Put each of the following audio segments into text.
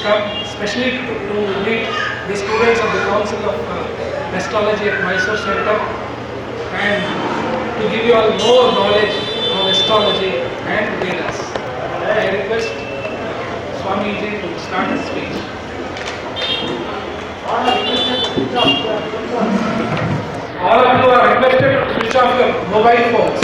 come especially to meet the students of the Council of Astrology at Mysore Center and to give you all more knowledge on astrology and Vedas. I request Swamiji to start his speech. All of you are requested to switch off your mobile phones.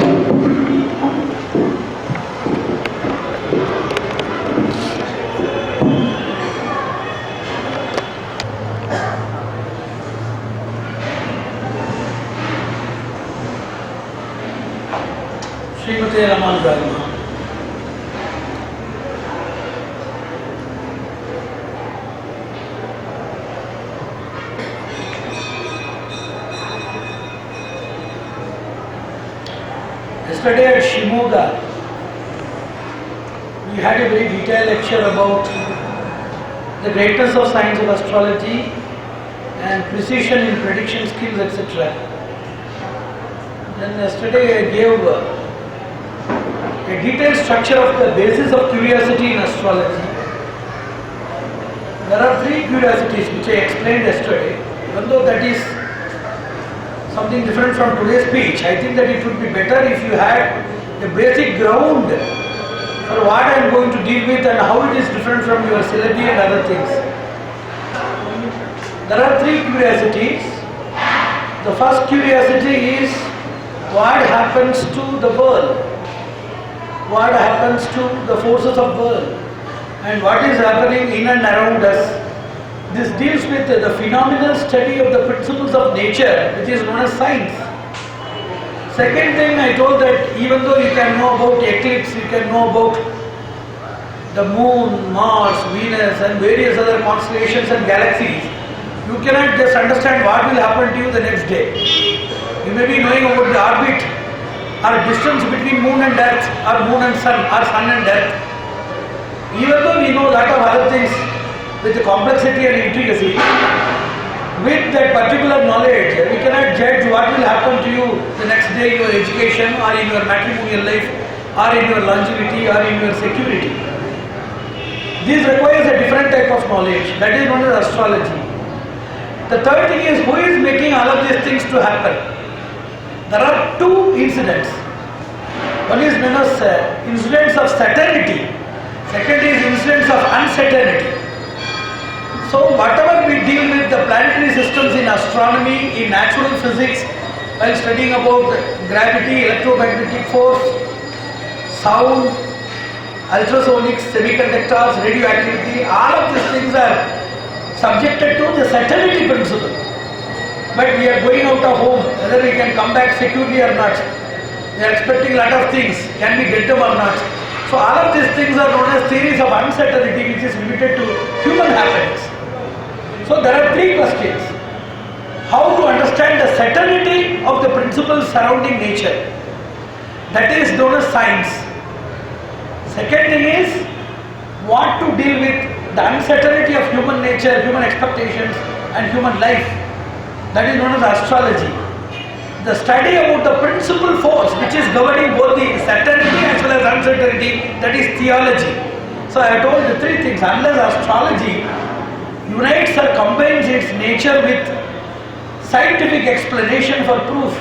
Srimate Ramanujaya. Yesterday at Shimoga, we had a very detailed lecture about the greatness of science of astrology and precision in prediction skills, etc. Then yesterday I gave a detailed structure of the basis of curiosity in astrology. There are three curiosities which I explained yesterday. Even though that is something different from today's speech, I think that it would be better if you had a basic ground for what I am going to deal with and how it is different from your syllabi and other things. There are three curiosities. The first curiosity is what happens to the world, what happens to the forces of the world, and what is happening in and around us. This deals with the phenomenal study of the principles of nature, which is known as science. Second thing, I told that even though you can know about eclipse, you can know about the moon, Mars, Venus and various other constellations and galaxies, you cannot just understand what will happen to you the next day. You may be knowing about the orbit or distance between moon and earth, or moon and sun, or sun and earth. Even though we know a lot of other things with the complexity and intricacy, with that particular knowledge, we cannot judge what will happen to you the next day in your education or in your matrimonial life or in your longevity or in your security. This requires a different type of knowledge, that is known as astrology. The third thing is, who is making all of these things to happen? There are two incidents. One is known as incidents of certainty. Second is incidents of uncertainty. So whatever we deal with the planetary systems in astronomy, in natural physics, while studying about gravity, electromagnetic force, sound, ultrasonics, semiconductors, radioactivity, all of these things are subjected to the certainty principle. But we are going out of home, whether we can come back securely or not. We are expecting a lot of things, can we get them or not? So all of these things are known as theories of uncertainty, which is limited to human happenings. So there are three questions. How to understand the certainty of the principles surrounding nature, that is known as science. Second thing is what to deal with the uncertainty of human nature, human expectations and human life, that is known as astrology. The study about the principal force which is governing both the certainty as well as uncertainty, that is theology. So I have told the three things. Unless astrology unites or combines its nature with scientific explanation for proof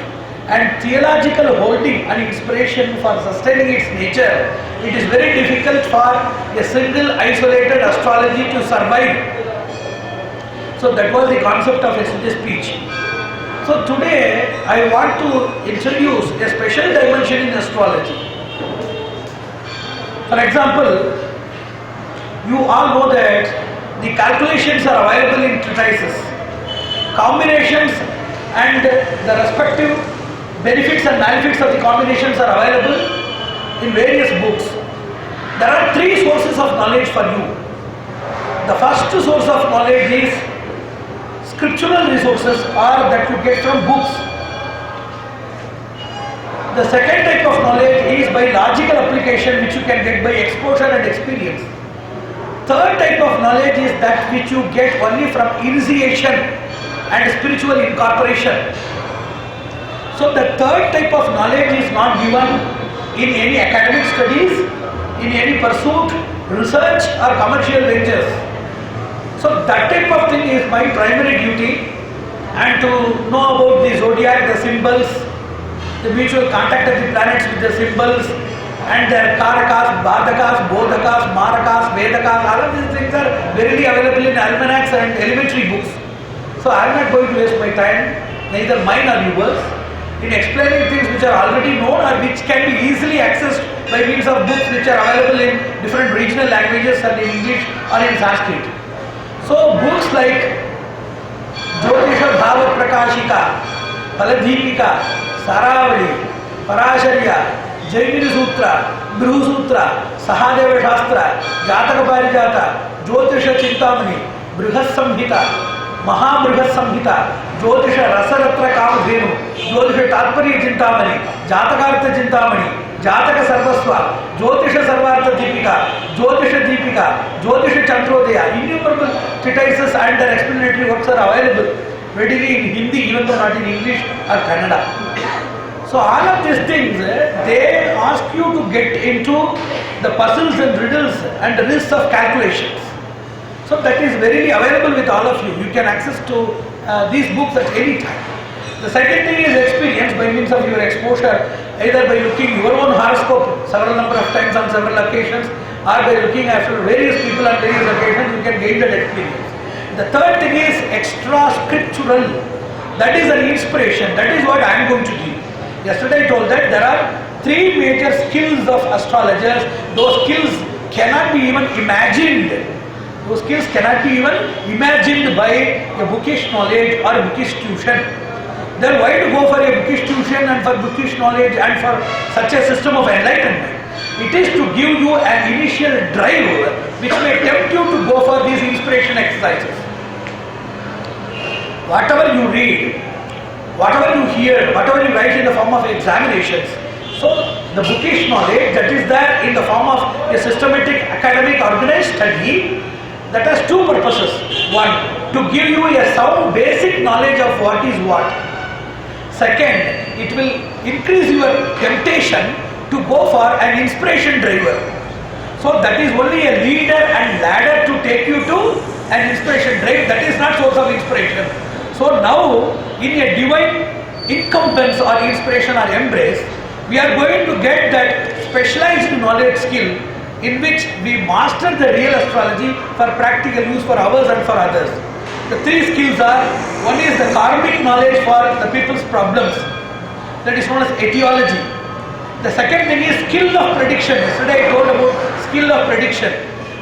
and theological holding and inspiration for sustaining its nature, it is very difficult for a single isolated astrology to survive. So that was the concept of yesterday's speech. So today I want to introduce a special dimension in astrology. For example, you all know that the calculations are available in treatises. Combinations and the respective benefits and malefits of the combinations are available in various books. There are three sources of knowledge for you. The first source of knowledge is scriptural resources, or that you get from books. The second type of knowledge is by logical application, which you can get by exposure and experience. Third type of knowledge is that which you get only from initiation and spiritual incorporation. So the third type of knowledge is not given in any academic studies, in any pursuit, research or commercial ventures. is my primary duty, and to know about the zodiac, the symbols, the mutual contact of the planets with the symbols, and their karakas, badakas, bodhakas, marakas, vedakas, all of these things are readily available in almanacs and elementary books. So I am not going to waste my time, neither mine nor yours, in explaining things which are already known or which can be easily accessed by means of books which are available in different regional languages and in English or in Sanskrit. So books like Jyotisha Bhava Prakashika, Paladheepika, Saravali, Parasharya, Jaimini Sutra, Brihu Sutra, Sahadeva Shastra, Jataka Parijata, Jyotisha Chintamani, Brihas Samhita, Mahabrihas Samhita, Jyotisha Rasaratra Kamadhenu, Jyotisha Tatparya Chintamani, Jatakartha Chintamani, Jataka Sarvasva, Jyotisha Sarvartha Deepika, Jyotisha Deepika, Jyotisha Chandrodaya, innumerable treatises and their explanatory works are available readily in Hindi, even though not in English or Kannada. So all of these things, they ask you to get into the puzzles and riddles and the lists of calculations. So that is verily available with all of you. You can access to these books at any time. The second thing is experience by means of your exposure, either by looking your own horoscope several number of times on several occasions, or by looking after various people on various occasions, you can gain that experience. The third thing is extra scriptural. That is an inspiration. That is what I am going to do. Yesterday I told that there are three major skills of astrologers. Those skills cannot be even imagined. Those skills cannot be even imagined by a bookish knowledge or a bookish tuition. Then why to go for a bookish tuition and for bookish knowledge and for such a system of enlightenment? It is to give you an initial drive which may tempt you to go for these inspiration exercises. Whatever you read, whatever you hear, whatever you write in the form of examinations, so the bookish knowledge that is there in the form of a systematic academic organized study, that has two purposes. One, to give you a sound basic knowledge of what is what. Second, it will increase your temptation to go for an inspiration driver. So that is only a leader and ladder to take you to an inspiration drive. That is not source of inspiration. So now, in a divine incumbence or inspiration or embrace, we are going to get that specialized knowledge skill in which we master the real astrology for practical use for ours and for others. The three skills are, one is the karmic knowledge for the people's problems, that is known as etiology. The second thing is skill of prediction. Yesterday I told about skill of prediction.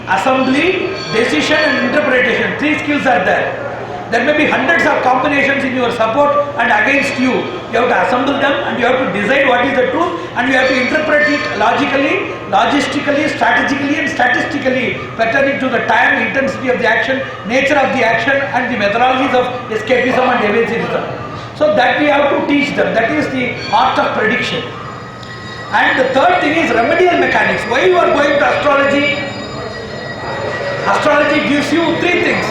Assembly, decision and interpretation. Three skills are there. There may be hundreds of combinations in your support and against you. You have to assemble them and you have to decide what is the truth and you have to interpret it logically, logistically, strategically and statistically pertaining to the time, intensity of the action, nature of the action and the methodologies of escapism and evasivism. So that we have to teach them. That is the art of prediction. And the third thing is remedial mechanics. Why you are going to astrology? Astrology gives you three things.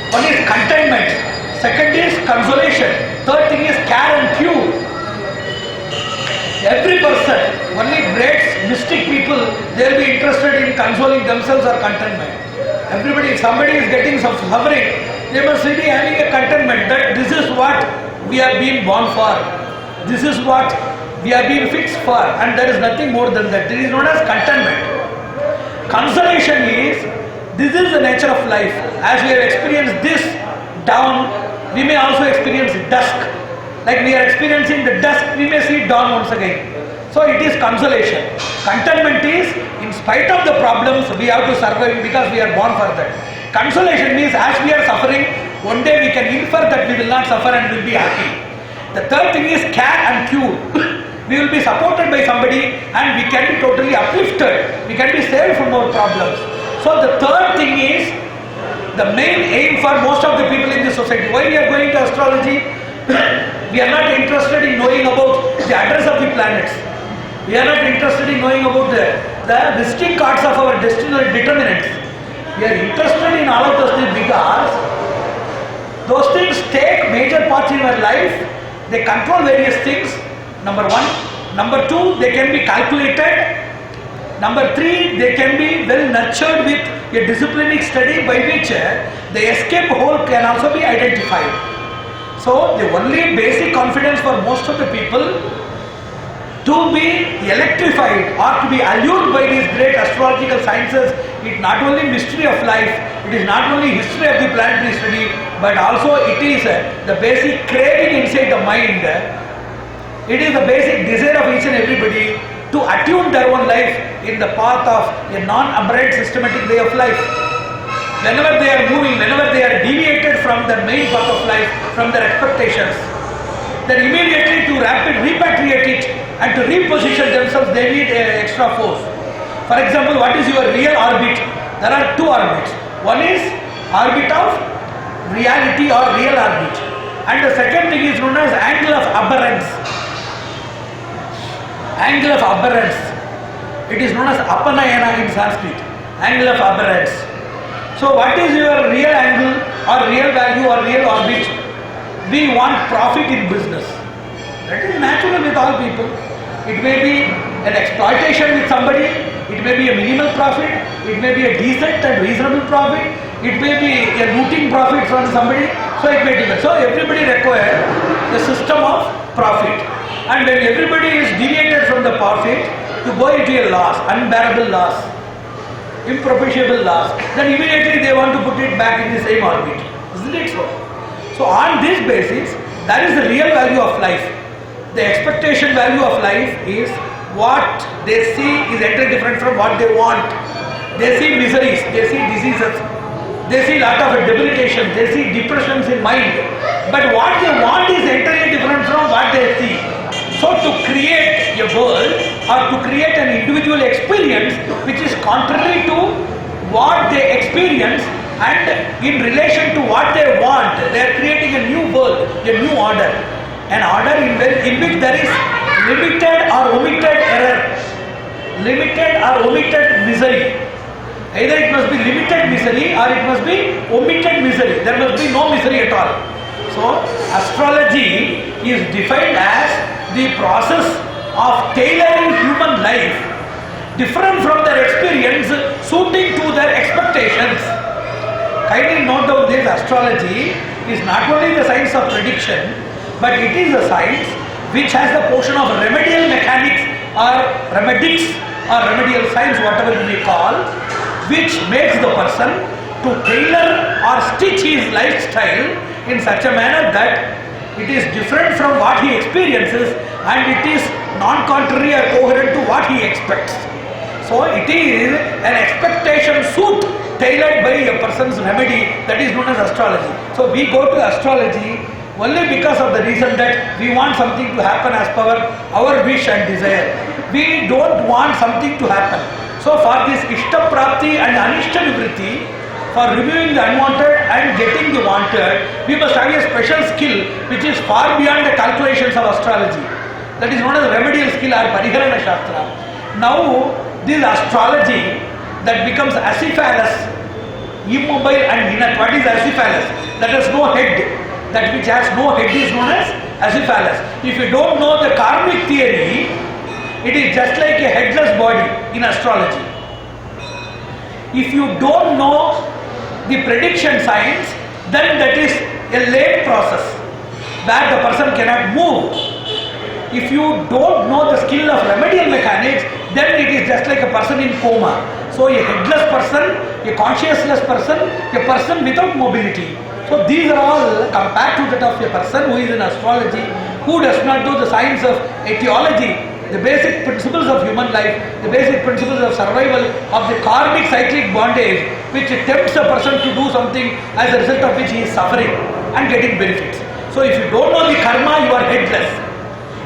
One is containment, second is consolation, third thing is care and cure. Every person, only great mystic people, they will be interested in consoling themselves or contentment. Everybody, if somebody is getting some suffering, they must be having a contentment that this is what we are being born for, this is what we are being fixed for, and there is nothing more than that. This is known as contentment. Consolation is, this is the nature of life. As we have experienced this dawn, we may also experience dusk. Like we are experiencing the dusk, we may see dawn once again. So it is consolation. Contentment is, in spite of the problems, we have to survive because we are born for that. Consolation means as we are suffering, one day we can infer that we will not suffer and will be happy. The third thing is care and cure. We will be supported by somebody and we can be totally uplifted. We can be saved from our problems. So the third thing is the main aim for most of the people in this society. Why we are going to astrology? We are not interested in knowing about the address of the planets. We are not interested in knowing about the visiting cards of our destiny determinants. We are interested in all of those things because those things take major parts in our life. They control various things. Number one. Number two, they can be calculated. Number three, they can be well nurtured with a disciplinic study by which the escape hole can also be identified. So the only basic confidence for most of the people to be electrified or to be allured by these great astrological sciences, it is not only mystery of life, it is not only history of the planetary study, but also it is the basic craving inside the mind. It is the basic desire of each and everybody to attune their own life in the path of a non-aberrant systematic way of life. Whenever they are moving, whenever they are deviated from their main path of life, from their expectations, then immediately to repatriate it and to reposition themselves, they need extra force. For example, what is your real orbit? There are two orbits. One is orbit of reality or real orbit, and the second thing is known as angle of aberrance. Angle of aberrance. It is known as apanayana in Sanskrit. Angle of aberrance. So what is your real angle or real value or real orbit? We want profit in business. That is natural with all people. It may be an exploitation with somebody, it may be a minimal profit, it may be a decent and reasonable profit, it may be a looting profit from somebody, so it may differ. So everybody requires a system of profit. And when everybody is deviated from the profit to go into a loss, unbearable loss, impropitiable loss, then immediately they want to put it back in the same orbit. Isn't it so? So on this basis, that is the real value of life. The expectation value of life is what they see is entirely different from what they want. They see miseries, they see diseases, they see lot of debilitation, they see depressions in mind. But what they want is entirely different from what they see. So to create a world or to create an individual experience which is contrary to what they experience and in relation to what they want, they are creating a new world, a new order. An order in which there is limited or omitted error, limited or omitted misery. Either it must be limited misery or it must be omitted misery. There must be no misery at all. So astrology is defined as the process of tailoring human life different from their experience, suiting to their expectations. Kindly note down this: astrology is not only the science of prediction, but it is a science which has the portion of remedial mechanics or remedics or remedial science, whatever you may call, which makes the person to tailor or stitch his lifestyle in such a manner that it is different from what he experiences and it is non-contrary or coherent to what he expects. So it is an expectation suit tailored by a person's remedy, that is known as astrology. So we go to astrology only because of the reason that we want something to happen as per our wish and desire. We don't want something to happen. So for this Ishta Prapti and Anishta Nivritti, for removing the unwanted and getting the wanted, we must have a special skill which is far beyond the calculations of astrology. That is known as remedial skill or Pariharana Shastra. Now this astrology that becomes acephalous, immobile and inert. What is acephalous? That has no head. That which has no head is known as acephalous. If you don't know the karmic theory, it is just like a headless body in astrology. If you don't know the prediction science, then that is a late process where the person cannot move. If you don't know the skill of remedial mechanics, then it is just like a person in coma. So a headless person, a conscienceless person, a person without mobility. So these are all compared to that of a person who is in astrology, who does not know the science of etiology, the basic principles of human life, the basic principles of survival, of the karmic cyclic bondage, which tempts a person to do something as a result of which he is suffering and getting benefits. So if you don't know the karma, you are headless.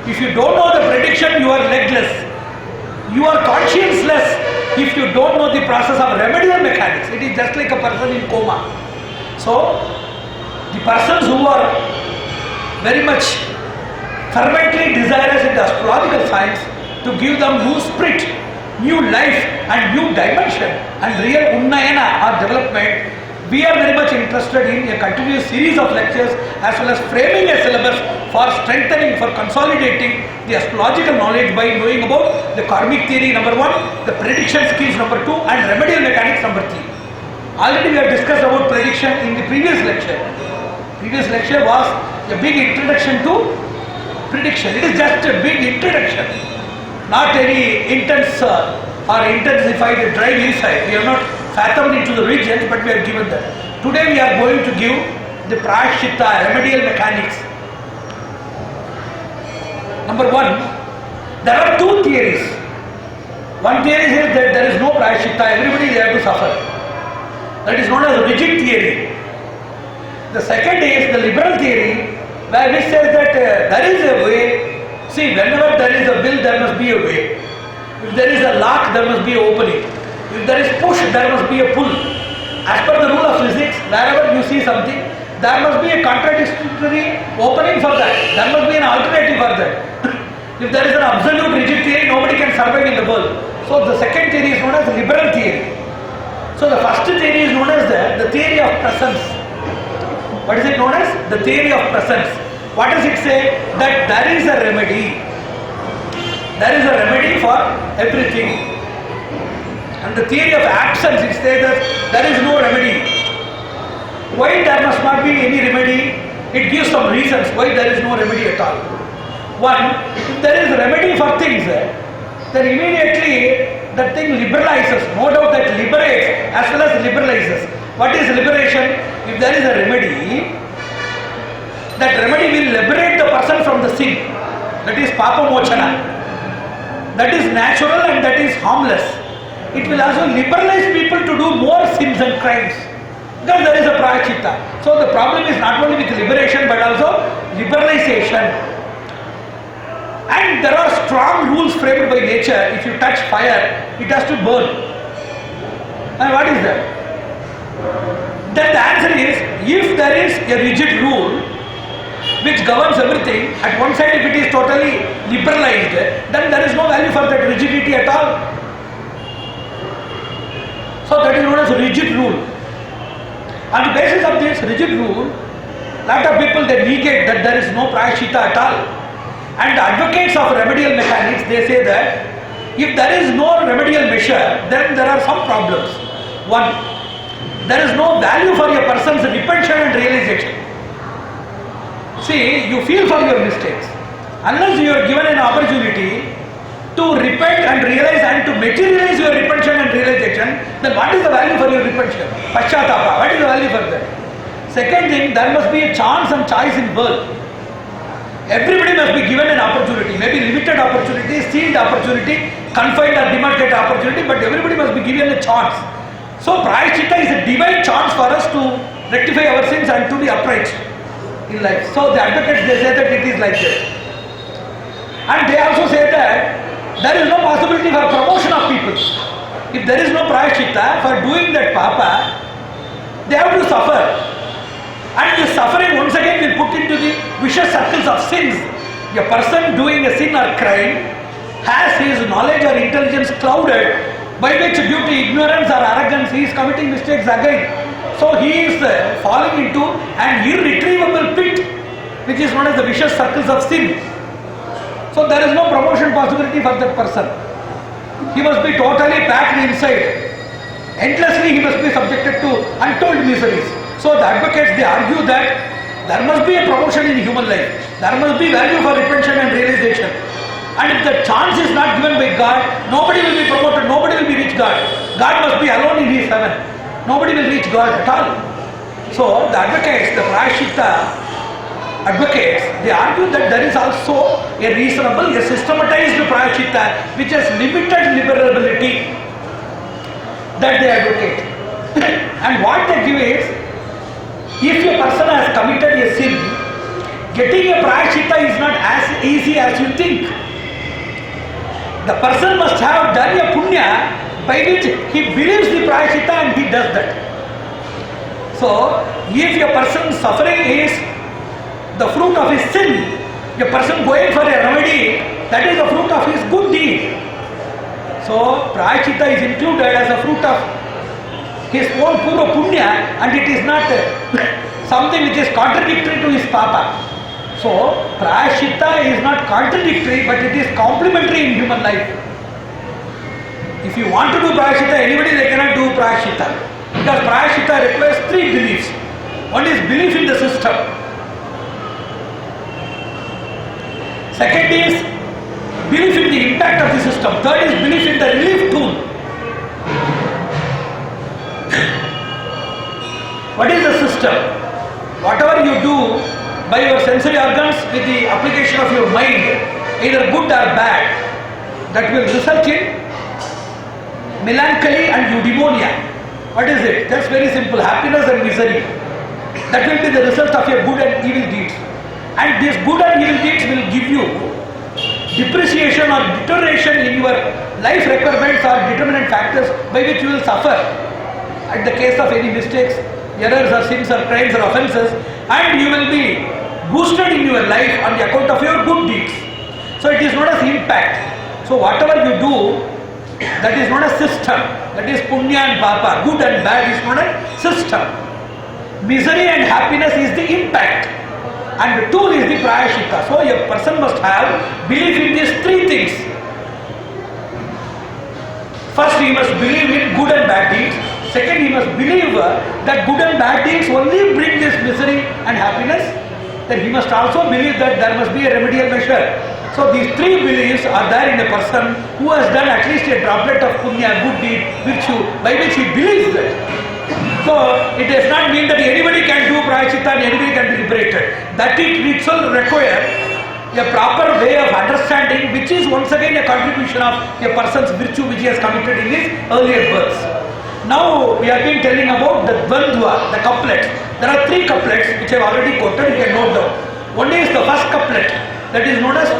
If you don't know the prediction, you are legless. You are conscienceless if you don't know the process of remedial mechanics. It is just like a person in coma. So the persons who are very much fervently desirous in the astrological science to give them new spirit, new life and new dimension and real unnayana or development, we are very much interested in a continuous series of lectures as well as framing a syllabus for strengthening, for consolidating the astrological knowledge by knowing about the karmic theory number 1, the prediction skills number 2 and remedial mechanics number 3. Already we have discussed about prediction in the previous lecture. Previous lecture was a big introduction to prediction. It is just a big introduction, not any intense or intensified drive inside. We have not fathomed into the regions, but we have given that. Today we are going to give the prayaschitta, remedial mechanics. Number one, there are two theories. One theory says that there is no prayaschitta, everybody is there to suffer. That is known as the rigid theory. The second is the liberal theory, where which says that there is a way. See, whenever there is a will, there must be a way. If there is a lock, there must be an opening. If there is push, there must be a pull. As per the rule of physics, wherever you see something, there must be a contradictory opening for that. There must be an alternative for that. If there is an absolute rigid theory, nobody can survive in the world. So the second theory is known as liberal theory. So the first theory is known as the theory of presence. What is it known as? The theory of presence. What does it say? That there is a remedy. There is a remedy for everything. And the theory of absence, it says that there is no remedy. Why there must not be any remedy? It gives some reasons why there is no remedy at all. One, if there is a remedy for things, then immediately that thing liberalizes. No doubt that liberates as well as liberalizes. What is liberation? If there is a remedy, that remedy will liberate the person from the sin. That is papa mochana. That is natural and that is harmless. It will also liberalize people to do more sins and crimes. Because there is a prayaschitta. So the problem is not only with liberation but also liberalization. And there are strong rules framed by nature. If you touch fire, it has to burn. And what is that? Then the answer is, if there is a rigid rule which governs everything, at one side if it is totally liberalized, then there is no value for that rigidity at all. So that is known as a rigid rule. On the basis of this rigid rule, lot of people they negate that there is no prayaschitta at all. And the advocates of remedial mechanics, they say that if there is no remedial measure, then there are some problems. One, there is no value for a person's repentance and realization. See, you feel for your mistakes. Unless you are given an opportunity to repent and realize and to materialize your repentance and realization, then what is the value for your repentance? Paschatapa, what is the value for that? Second thing, there must be a chance and choice in birth. Everybody must be given an opportunity, maybe limited opportunity, sealed opportunity, confined or demarcated opportunity, but everybody must be given a chance. So prayaschitta is a divine chance for us to rectify our sins and to be upright in life. So the advocates, they say that it is like that. And they also say that there is no possibility for promotion of people. If there is no prayaschitta, for doing that papa, they have to suffer. And this suffering once again will put into the vicious circles of sins. A person doing a sin or crime has his knowledge or intelligence clouded, by which due to ignorance or arrogance he is committing mistakes again. So he is falling into an irretrievable pit, which is known as the vicious circles of sin. So there is no promotion possibility for that person. He must be totally packed inside. Endlessly he must be subjected to untold miseries. So the advocates, they argue that there must be a promotion in human life. There must be value for repentance and realization. And if the chance is not given by God, nobody will be promoted, nobody will be reach God. God must be alone in his heaven. Nobody will reach God at all. So the advocates, the prayaschitta advocates, they argue that there is also a reasonable, a systematized prayaschitta which has limited liberability that they advocate. And what they give is, if a person has committed a sin, getting a prayaschitta is not as easy as you think. The person must have done a punya by which he believes the prayaschitta and he does that. So, if a person's suffering is the fruit of his sin, a person going for a remedy, that is the fruit of his good deed. So, prayaschitta is included as a fruit of his own pura punya, and it is not something which is contradictory to his papa. So, prayaschitta is not contradictory, but it is complementary in human life. If you want to do prayaschitta, anybody they cannot do prayaschitta. Because Prayaschitta requires three beliefs. One is belief in the system. Second is belief in the impact of the system. Third is belief in the relief tool. What is the system? Whatever you do by your sensory organs with the application of your mind, either good or bad, that will result in melancholy and eudaimonia. What is it? That's very simple. Happiness and misery. That will be the result of your good and evil deeds. And these good and evil deeds will give you depreciation or deterioration in your life requirements or determinant factors by which you will suffer at the case of any mistakes, errors or sins or crimes or offences, and you will be boosted in your life on the account of your good deeds. So it is known as impact. So whatever you do, that is known as system. That is punya and papa. Good and bad is known as system. Misery and happiness is the impact. And the tool is the prayaschitta. So a person must have belief in these three things. First, he must believe in good and bad deeds. Second, he must believe that good and bad deeds only bring this misery and happiness. Then he must also believe that there must be a remedial measure. So these three beliefs are there in a person who has done at least a droplet of punya, good deed, virtue, by which he believes that. So it does not mean that anybody can do prayaschitta and anybody can be liberated. That it itself requires a proper way of understanding, which is once again a contribution of a person's virtue which he has committed in his earlier births. Now we have been telling about the dvandva, the couplets. There are three couplets which I have already quoted, you can note down. One is the first couplet, that is known as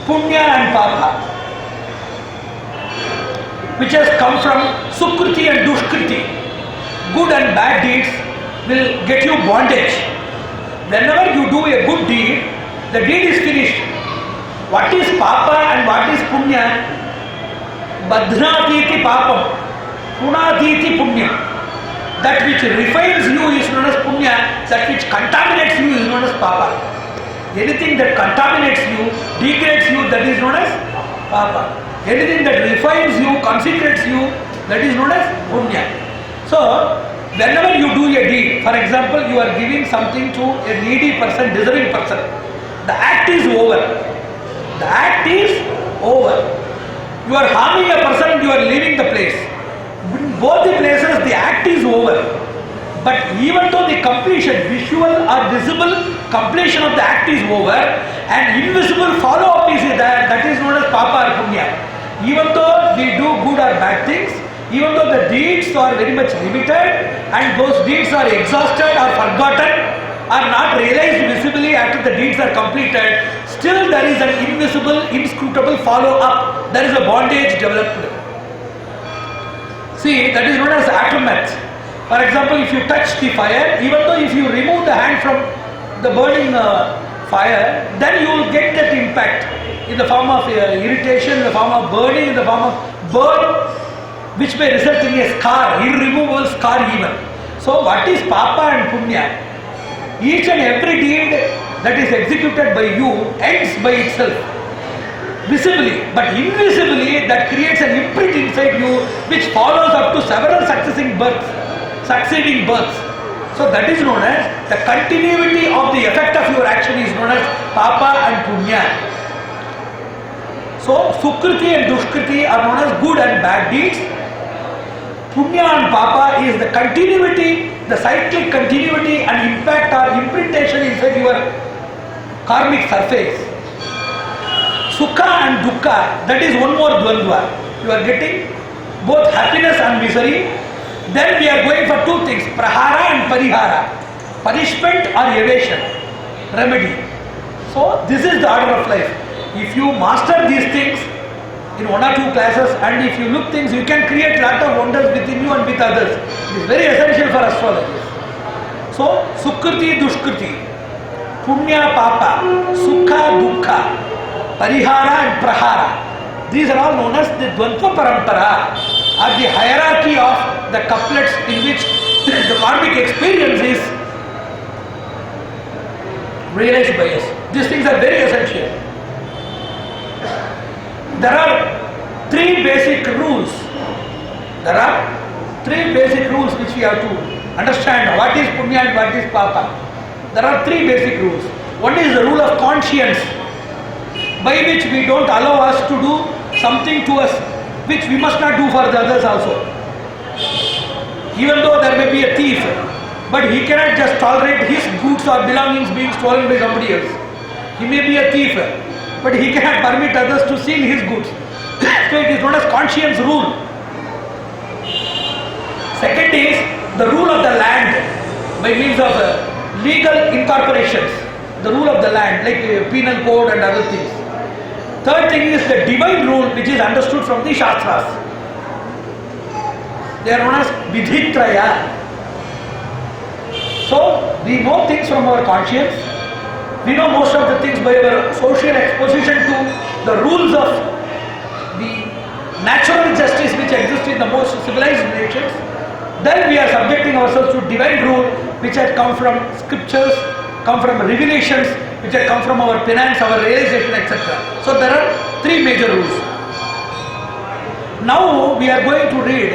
punya and papa, which has come from sukriti and dushkriti. Good and bad deeds will get you bondage. Whenever you do a good deed, the deed is finished. What is papa and what is punya? Badhnatiti papam, punatiti punya. That which refines you is known as punya, that which contaminates you is known as papa. Anything that contaminates you, degrades you, that is known as papa. Anything that refines you, consecrates you, that is known as punya. So, whenever you do a deed, for example, you are giving something to a needy person, deserving person, the act is over. The act is over. You are harming a person, you are leaving the place. In both the places, the act is over. But even though the completion, visual or visible completion of the act is over, and invisible follow-up is there, that is known as papa or punya. Even though we do good or bad things, even though the deeds are very much limited, and those deeds are exhausted or forgotten, are not realized visibly after the deeds are completed, still there is an invisible, inscrutable follow-up. There is a bondage developed. See, that is known as aftermath. For example, if you touch the fire, even though if you remove the hand from the burning fire, then you will get that impact in the form of irritation, in the form of burning, in the form of burn, which may result in a scar, irremovable scar even. So what is papa and punya? Each and every deed that is executed by you ends by itself, visibly, but invisibly that creates an imprint inside you which follows up to several succeeding births. So that is known as the continuity of the effect of your action is known as papa and punya. So sukriti and dushkriti are known as good and bad deeds. Punya and papa is the continuity, the cyclic continuity and impact or imprintation inside your karmic surface. Sukha and dukkha, that is one more dvandva. You are getting both happiness and misery. Then we are going for two things, prahara and parihara, punishment or evasion, remedy. So this is the order of life. If you master these things in one or two classes, and if you look things, you can create lot of wonders within you and with others. It is very essential for astrology. So sukriti, dushkriti, punya, papa, sukha, dukkha, parihara and prahara. These are all known as the dvandva parampara, or the hierarchy of the couplets in which the karmic experience is realized by us. These things are very essential. There are three basic rules. There are three basic rules which we have to understand. What is punya and what is papa? There are three basic rules. One is the rule of conscience, by which we don't allow us to do something to us which we must not do for the others also. Even though there may be a thief, but he cannot just tolerate his goods or belongings being stolen by somebody else. He may be a thief, but he cannot permit others to steal his goods. So it is known as conscience rule. Second is the rule of the land, by means of legal incorporations. The rule of the land, like penal code and other things. Third thing is the divine rule, which is understood from the Shastras. They are known as Vidhitraya. So we know things from our conscience. We know most of the things by our social exposition to the rules of the natural justice which exists in the most civilized nations. Then we are subjecting ourselves to divine rule, which had come from scriptures, come from revelations, which had come from our penance, our realization, etc. So there are three major rules. Now we are going to read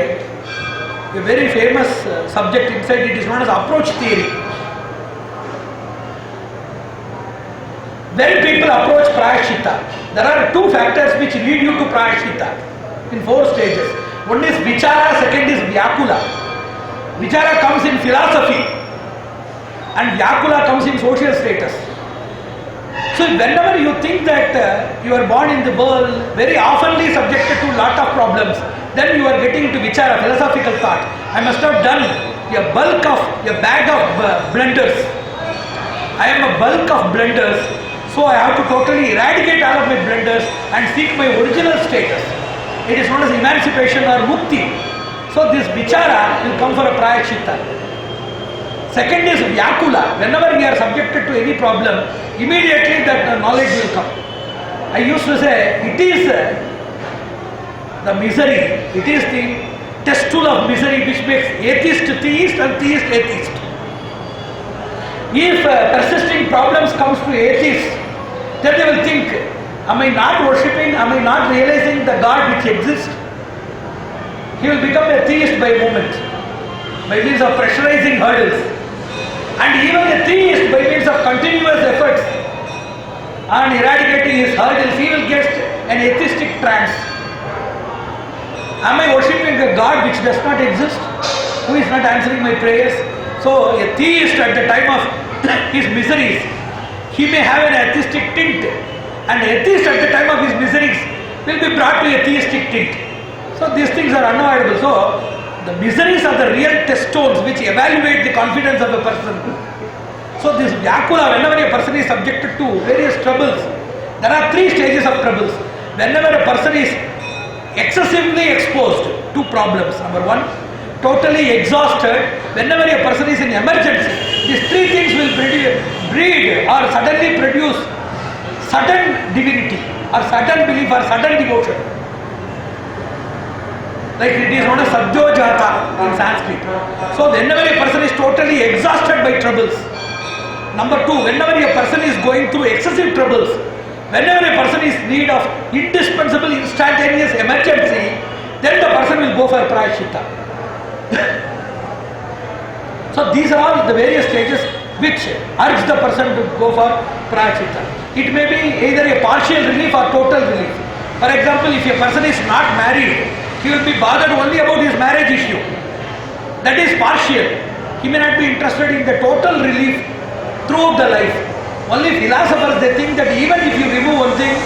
a very famous subject inside. It is known as approach theory. When people approach prayaschitta, there are two factors which lead you to prayaschitta in 4 stages. One is vichara, second is vyakula. Vichara comes in philosophy and vyakula comes in social status. So whenever you think that you are born in the world very oftenly subjected to lot of problems, then you are getting into vichara, philosophical thought. I must have done a bag of blunders. I am a bulk of blunders, so I have to totally eradicate all of my blunders and seek my original status. It is known as emancipation or mukti. So this vichara will come for a prayaschitta. Second is vyakula. Whenever we are subjected to any problem, immediately that knowledge will come. I used to say, it is the misery, it is the test tool of misery which makes atheist theist and theist atheist. If persisting problems comes to atheists, then they will think, am I not worshipping, am I not realizing the God which exists? He will become a theist by moment, by means of pressurizing hurdles. And even a theist, by means of continuous efforts and eradicating his hurdles, he will get an atheistic trance. Am I worshipping a God which does not exist, who is not answering my prayers? So a theist at the time of his miseries, he may have an atheistic tint, and atheist at the time of his miseries will be brought to a theistic tint. So these things are unavoidable. So the miseries are the real test stones which evaluate the confidence of a person. So this vyakula, whenever a person is subjected to various troubles, there are 3 stages of troubles. Whenever a person is excessively exposed to problems, number 1, totally exhausted, whenever a person is in emergency, these 3 things will breed or suddenly produce sudden divinity or sudden belief or sudden devotion. Like it is known as Sadyojata in Sanskrit. So whenever a person is totally exhausted by troubles. Number 2, whenever a person is going through excessive troubles, whenever a person is in need of indispensable instantaneous emergency, then the person will go for prayaschitta. So these are all the various stages which urge the person to go for prayaschitta. It may be either a partial relief or total relief. For example, if a person is not married, he will be bothered only about his marriage issue. That is partial. He may not be interested in the total relief throughout the life. Only philosophers, they think that even if you remove one thing,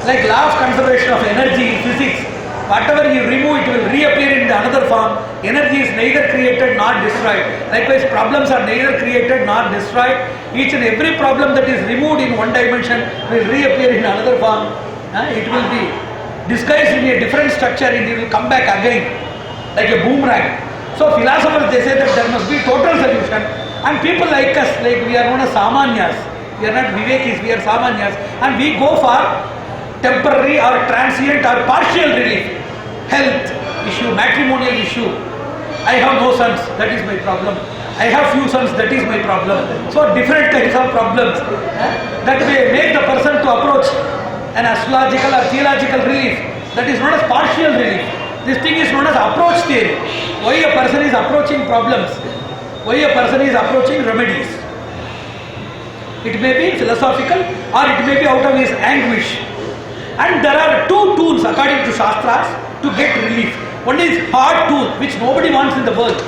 like law of conservation of energy in physics, whatever you remove, it will reappear in the another form. Energy is neither created nor destroyed. Likewise, problems are neither created nor destroyed. Each and every problem that is removed in one dimension will reappear in another form. It will be disguised in a different structure and it will come back again like a boomerang. So philosophers, they say that there must be total solution, and people like us, like we are known as samanyas, we are not vivekis, we are samanyas, and we go for temporary or transient or partial relief. Health issue, matrimonial issue, I have no sons, that is my problem. I have few sons, that is my problem. So different kinds of problems that may make the person to approach an astrological or theological relief, that is known as partial relief. This thing is known as approach theory. Why a person is approaching problems, why a person is approaching remedies. It may be philosophical or it may be out of his anguish. And there are two tools according to Shastras to get relief. One is hard tool, which nobody wants in the world.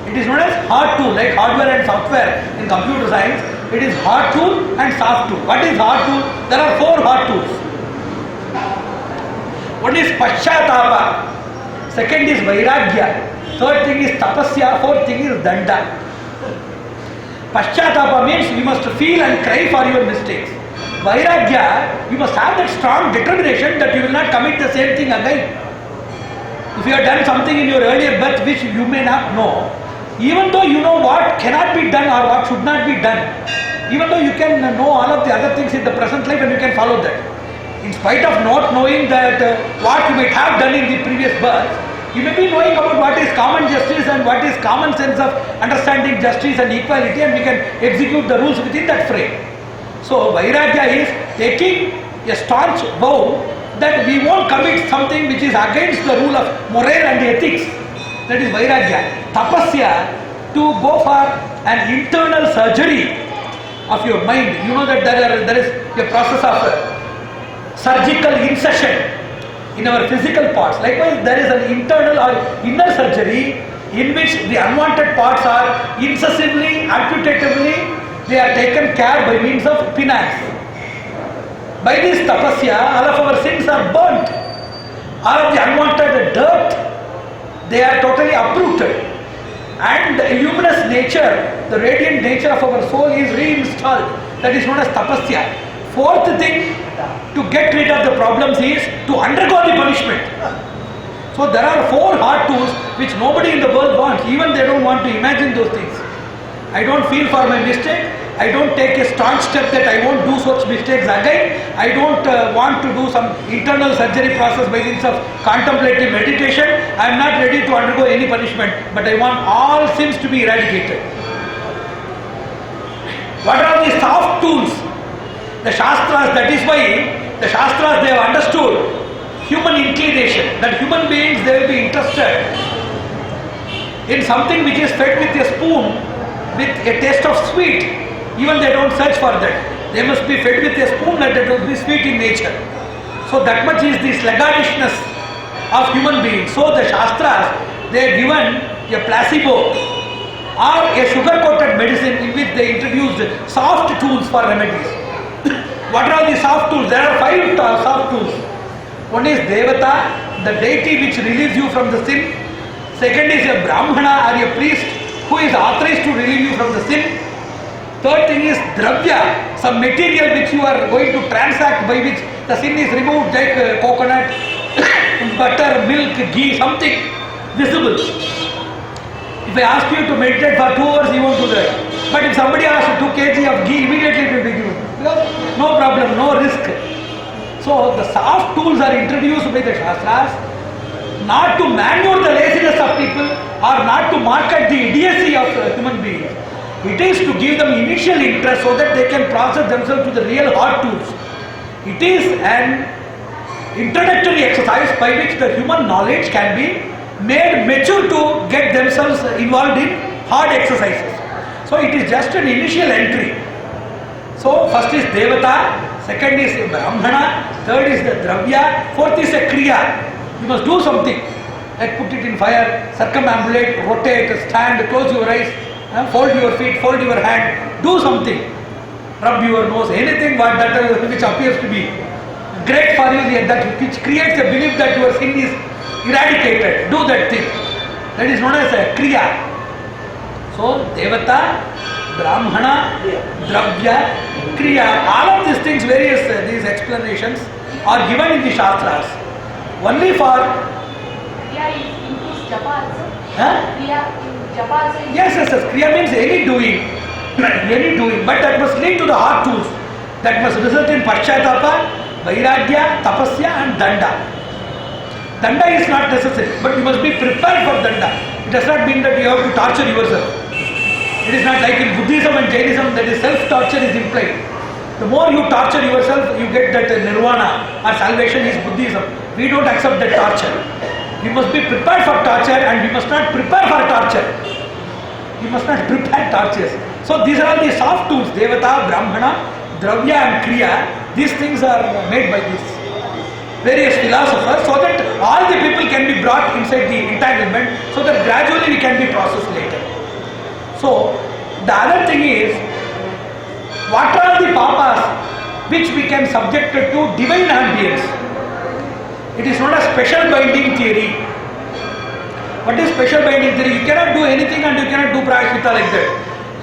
It is known as hard tool, like hardware and software in computer science. It is hard tool and soft tool. What is hard tool? There are 4 hard tools. One is Paschatapa, second is Vairagya, third thing is Tapasya, fourth thing is Danda. Paschatapa means you must feel and cry for your mistakes. Vairagya, you must have that strong determination that you will not commit the same thing again. If you have done something in your earlier birth which you may not know, even though you know what cannot be done or what should not be done, even though you can know all of the other things in the present life and you can follow that, in spite of not knowing that what you might have done in the previous birth, you may be knowing about what is common justice and what is common sense of understanding justice and equality, and we can execute the rules within that frame. So Vairagya is taking a staunch vow that we won't commit something which is against the rule of moral and ethics. That is Vairagya. Tapasya, to go for an internal surgery of your mind. You know that there is a process of surgical insertion in our physical parts. Likewise, there is an internal or inner surgery in which the unwanted parts are incisively, amputatively, they are taken care by means of penance. By this tapasya, all of our sins are burnt. All of the unwanted dirt, they are totally uprooted. And the luminous nature, the radiant nature of our soul is reinstalled. That is known as tapasya. Fourth thing, to get rid of the problems is to undergo the punishment. So there are 4 hard tools which nobody in the world wants. Even they don't want to imagine those things. I don't feel for my mistake. I don't take a staunch step that I won't do such mistakes again. I don't want to do some internal surgery process by means of contemplative meditation. I am not ready to undergo any punishment, but I want all sins to be eradicated. What are the soft tools? The Shastras, that is why the Shastras, they have understood human inclination, that human beings, they will be interested in something which is fed with a spoon with a taste of sweet. Even they don't search for that. They must be fed with a spoon that it will be sweet in nature. So that much is the sluggishness of human beings. So the Shastras, they are given a placebo or a sugar-coated medicine in which they introduced soft tools for remedies. What are the soft tools? There are 5 soft tools. One is Devata, the deity which relieves you from the sin. Second is a Brahmana or a priest who is authorized to relieve you from the sin. Third thing is Dravya, some material which you are going to transact by which the sin is removed, like coconut, butter, milk, ghee, something visible. If I ask you to meditate for 2 hours, you won't do that. But if somebody asks 2 kg of ghee, immediately it will be given. No problem, no risk. So the soft tools are introduced by the Shastras not to manure the laziness of people or not to market the idiocy of human beings. It is to give them initial interest so that they can process themselves to the real hard tools. It is an introductory exercise by which the human knowledge can be made mature to get themselves involved in hard exercises. So it is just an initial entry. So first is Devata, second is Brahmana, third is the Dravya, fourth is a Kriya. You must do something, like put it in fire, circumambulate, rotate, stand, close your eyes, fold your feet, fold your hand, do something. Rub your nose, anything which appears to be great for you, that which creates a belief that your sin is eradicated. Do that thing. That is known as a Kriya. So Devata, Brahmana, Dravya, Kriya, all of these things, various these explanations are given in the Shastras. Only for Kriya includes japa also. Kriya in japa also. Yes. Kriya means any doing, but that must lead to the hard tools. That must result in Paschatapa, Vairagya, Tapasya and Danda. Danda is not necessary, but you must be prepared for Danda. It does not mean that you have to torture yourself. It is not like in Buddhism and Jainism that is self-torture is implied. The more you torture yourself, you get that nirvana or salvation is Buddhism. We don't accept that torture. We must be prepared for torture and we must not prepare for torture. We must not prepare tortures. So these are all the soft tools, Devata, Brahmana, Dravya and Kriya. These things are made by these various philosophers so that all the people can be brought inside the entanglement so that gradually we can be processed later. So the other thing is, what are the papas which we can subject to divine ambience? It is not a special binding theory. What is special binding theory? You cannot do anything and you cannot do prashita like that.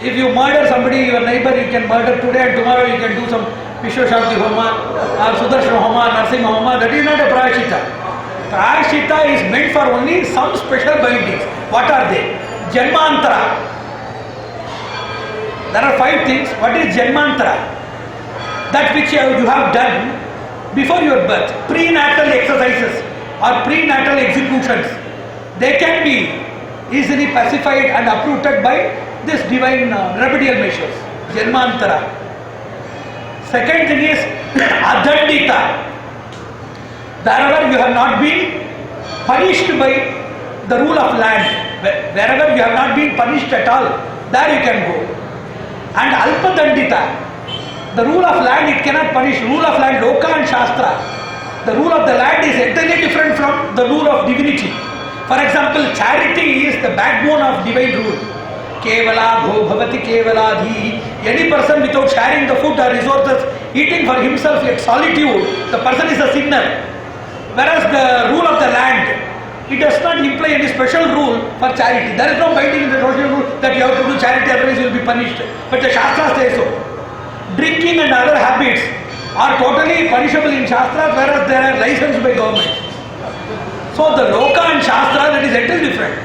If you murder somebody, your neighbor, you can murder today and tomorrow you can do some Vishwashanti Homa or Sudarshana Homa, Narsimha Homa. That is not a prashita. Prashita is meant for only some special bindings. What are they? Janmantara. There are 5 things. What is Janmantara? That which you have done before your birth, prenatal exercises or prenatal executions, they can be easily pacified and uprooted by this divine remedial measures, Janmantara. Second thing is Adandita. Wherever you have not been punished by the rule of land, wherever you have not been punished at all, there you can go. And Alpadandita. The rule of land, it cannot punish. Rule of land, Loka and Shastra. The rule of the land is entirely different from the rule of divinity. For example, charity is the backbone of divine rule. Kevala bho bhavati kevala dhi. Any person without sharing the food or resources, eating for himself in solitude, the person is a sinner. Whereas the rule of the land, it does not imply any special rule for charity. There is no binding in the social rule that you have to do charity, otherwise you will be punished. But the Shastra says so. Drinking and other habits are totally punishable in Shastras, whereas they are licensed by government. So the Loka and Shastra, that is entirely different.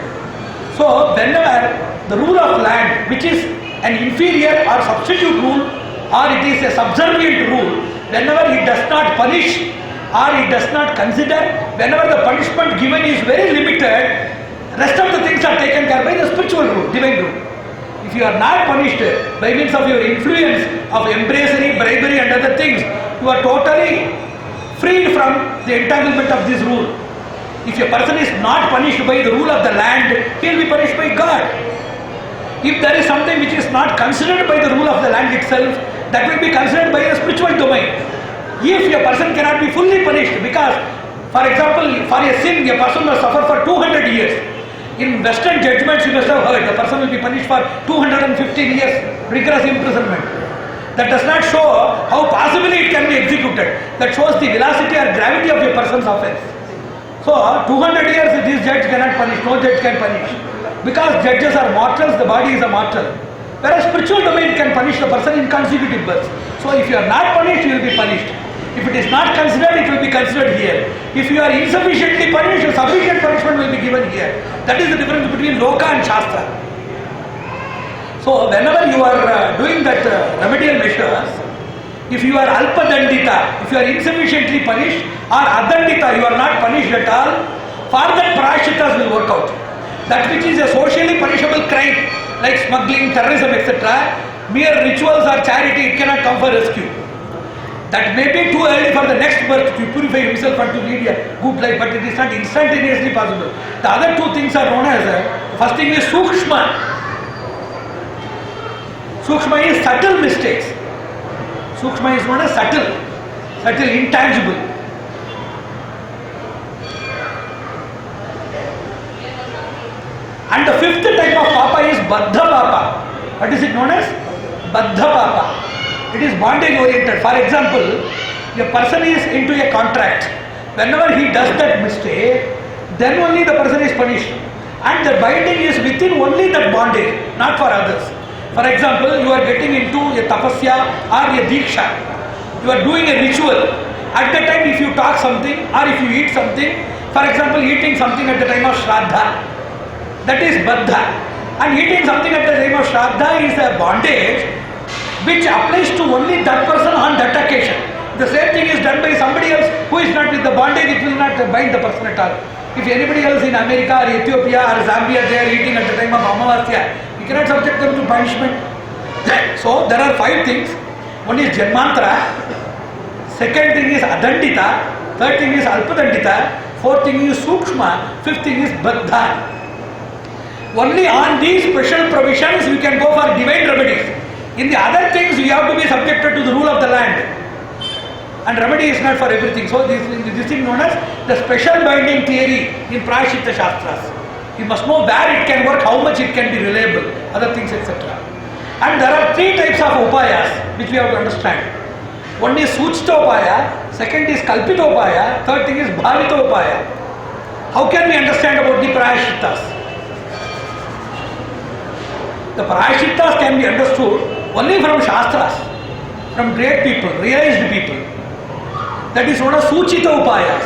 So whenever the rule of land, which is an inferior or substitute rule, or it is a subservient rule, whenever it does not punish or it does not consider, whenever the punishment given is very limited, rest of the things are taken care by the spiritual rule, divine rule. If you are not punished by means of your influence of embracery, bribery and other things, you are totally freed from the entanglement of this rule. If a person is not punished by the rule of the land, he will be punished by God. If there is something which is not considered by the rule of the land itself, that will be considered by a spiritual domain. If a person cannot be fully punished, because, for example, for a sin, a person must suffer for 200 years. In Western judgments, you must have heard, the person will be punished for 215 years rigorous imprisonment. That does not show how possibly it can be executed. That shows the velocity or gravity of a person's offense. So, 200 years this judge cannot punish, no judge can punish. Because judges are mortals, the body is a mortal. Whereas spiritual domain can punish the person in consecutive births. So, if you are not punished, you will be punished. If it is not considered, it will be considered here. If you are insufficiently punished, sufficient punishment will be given here. That is the difference between Loka and Shastra. So whenever you are doing that remedial measures, if you are Alpadandita, if you are insufficiently punished, or Adandita, you are not punished at all, for that prashitas will work out. That which is a socially punishable crime, like smuggling, terrorism, etc., mere rituals or charity, it cannot come for rescue. That may be too early for the next birth to purify himself and to lead a good life, but it is not instantaneously possible. The other two things are known as, first thing is Sukshma. Sukshma is subtle mistakes. Sukshma is known as subtle, intangible. And the fifth type of papa is Baddha papa. What is it known as? Baddha papa. It is bondage oriented. For example, a person is into a contract. Whenever he does that mistake, then only the person is punished. And the binding is within only that bondage, not for others. For example, you are getting into a tapasya or a diksha. You are doing a ritual. At the time, if you talk something or if you eat something, for example, eating something at the time of Shraddha, that is Baddha. And eating something at the time of Shraddha is a bondage which applies to only that person on that occasion. The same thing is done by somebody else who is not with the bondage, it will not bind the person at all. If anybody else in America or Ethiopia or Zambia, they are eating at the time of Amavasya, you cannot subject them to punishment. So there are 5 things. One is Janmantara, second thing is Adandita, third thing is Alpadandita, fourth thing is sukshma, fifth thing is baddha. Only on these special provisions we can go for divine remedies. In the other things we have to be subjected to the rule of the land. And remedy is not for everything. So this thing known as the special binding theory in Prayaschitta Shastras. You must know where it can work, how much it can be reliable, other things, etc. And there are three types of upayas which we have to understand. One is Suchita upaya, second is Kalpita upaya, third thing is Bhavita upaya. How can we understand about the Prayashittas? The Prayashittas can be understood only from Shastras, from great people, realized people. That is known as Suchita upayas.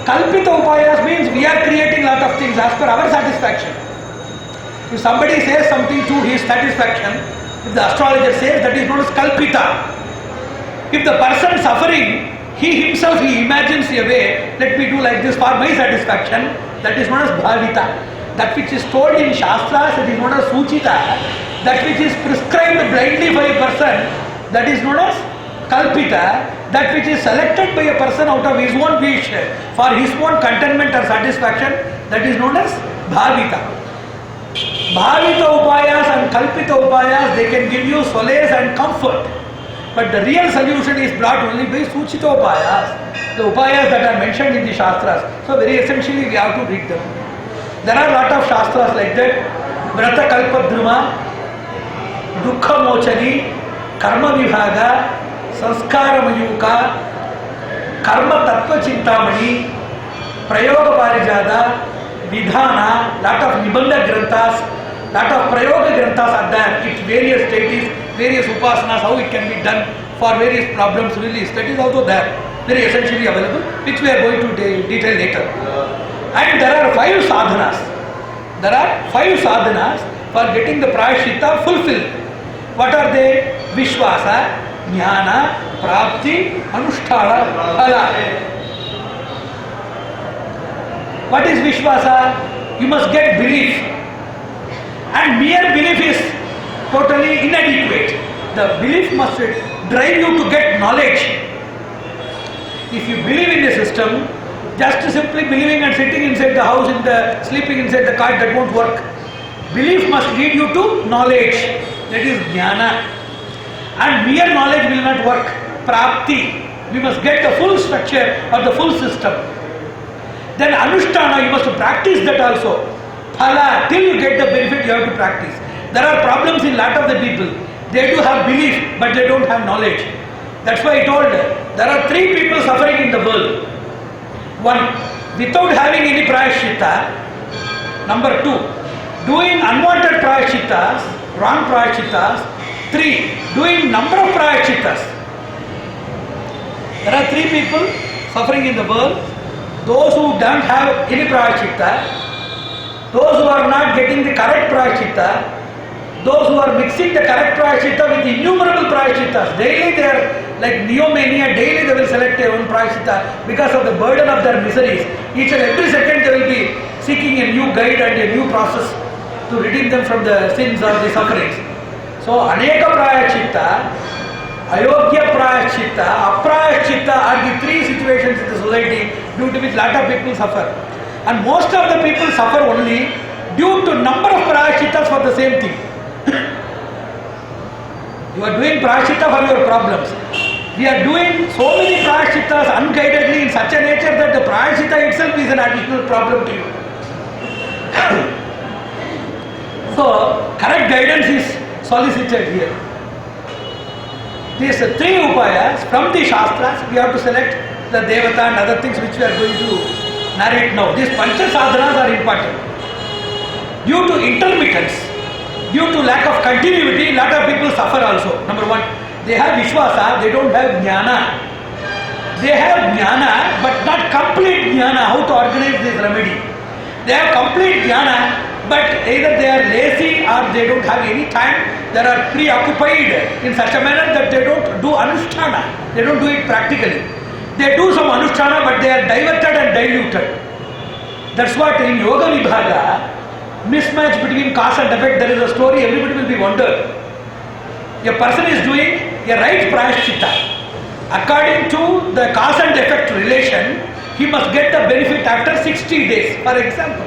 Kalpita upayas means we are creating lot of things as per our satisfaction. If somebody says something to his satisfaction, if the astrologer says, that is known as Kalpita. If the person suffering, he himself imagines a way, let me do like this for my satisfaction, that is known as Bhavita. That which is told in Shastras, that is known as Suchita. That which is prescribed blindly by a person, that is known as Kalpita. That which is selected by a person out of his own wish for his own contentment or satisfaction, that is known as Bhavita. Bhavita upayas and Kalpita upayas, they can give you solace and comfort. But the real solution is brought only by Suchita upayas, the upayas that are mentioned in the Shastras. So very essentially we have to read them. There are a lot of Shastras like that. Vrata Kalpadruma, Dukkha Mochani, Karma Vibhaga, Sanskara Mayuka, Karma Tattva Chintamani, Prayoga Parijada, Vidhana, lot of Nibandha Granthas, lot of Prayoga Granthas are there. Its various deities, various upasanas, how it can be done for various problems released. That is also there, very essentially available, which we are going to detail later. And there are 5 sadhanas. There are 5 sadhanas for getting the Prayaschitta fulfilled. What are they? Vishwasa, Jnana, Prapti, Anushtana, Phala. What is Vishwasa? You must get belief. And mere belief is totally inadequate. The belief must drive you to get knowledge. If you believe in the system, just simply believing and sitting inside the house, sleeping inside the cart, that won't work. Belief must lead you to knowledge. That is Jnana. And mere knowledge will not work. Prapti. We must get the full structure of the full system. Then Anushtana, you must practice that also. Phala, till you get the benefit, you have to practice. There are problems in lot of the people. They do have belief, but they don't have knowledge. That's why I told there are 3 people suffering in the world. 1, without having any Prayaschitta. Number 2, doing unwanted Prayashchittas, wrong Prayashchittas. 3, doing number of Prayashchittas. There are 3 people suffering in the world. Those who don't have any Prayaschitta, those who are not getting the correct Prayaschitta, those who are mixing the correct Prayaschitta with innumerable Prayashchittas. Daily they are like neomania, daily they will select their own Prayaschitta because of the burden of their miseries. Each and every second they will be seeking a new guide and a new process to redeem them from the sins or the sufferings. So, Aneka Prayaschitta, Ayogya Prayaschitta, Aprayaschitta are the 3 situations in the society due to which lot of people suffer. And most of the people suffer only due to number of Prayashchittas for the same thing. You are doing Prayaschitta for your problems. We are doing so many Prayashchittas unguidedly in such a nature that the Prayaschitta itself is an additional problem to you. So, correct guidance is solicited here. These 3 upayas from the Shastras, we have to select the Devata and other things which we are going to narrate now. These Pancha Sadhanas are important. Due to intermittence, due to lack of continuity, lot of people suffer also. Number 1, they have Vishwasa, they don't have Jnana. They have Jnana, but not complete Jnana, how to organize this remedy. They have complete Jnana, but either they are lazy or they don't have any time. They are preoccupied in such a manner that they don't do Anushtana. They don't do it practically. They do some Anushtana, but they are diverted and diluted. That's what in Yoga Vibhaga, mismatch between cause and effect, there is a story, everybody will be wondered. A person is doing a right Prayaschitta. According to the cause and effect relation, he must get the benefit after 60 days. For example,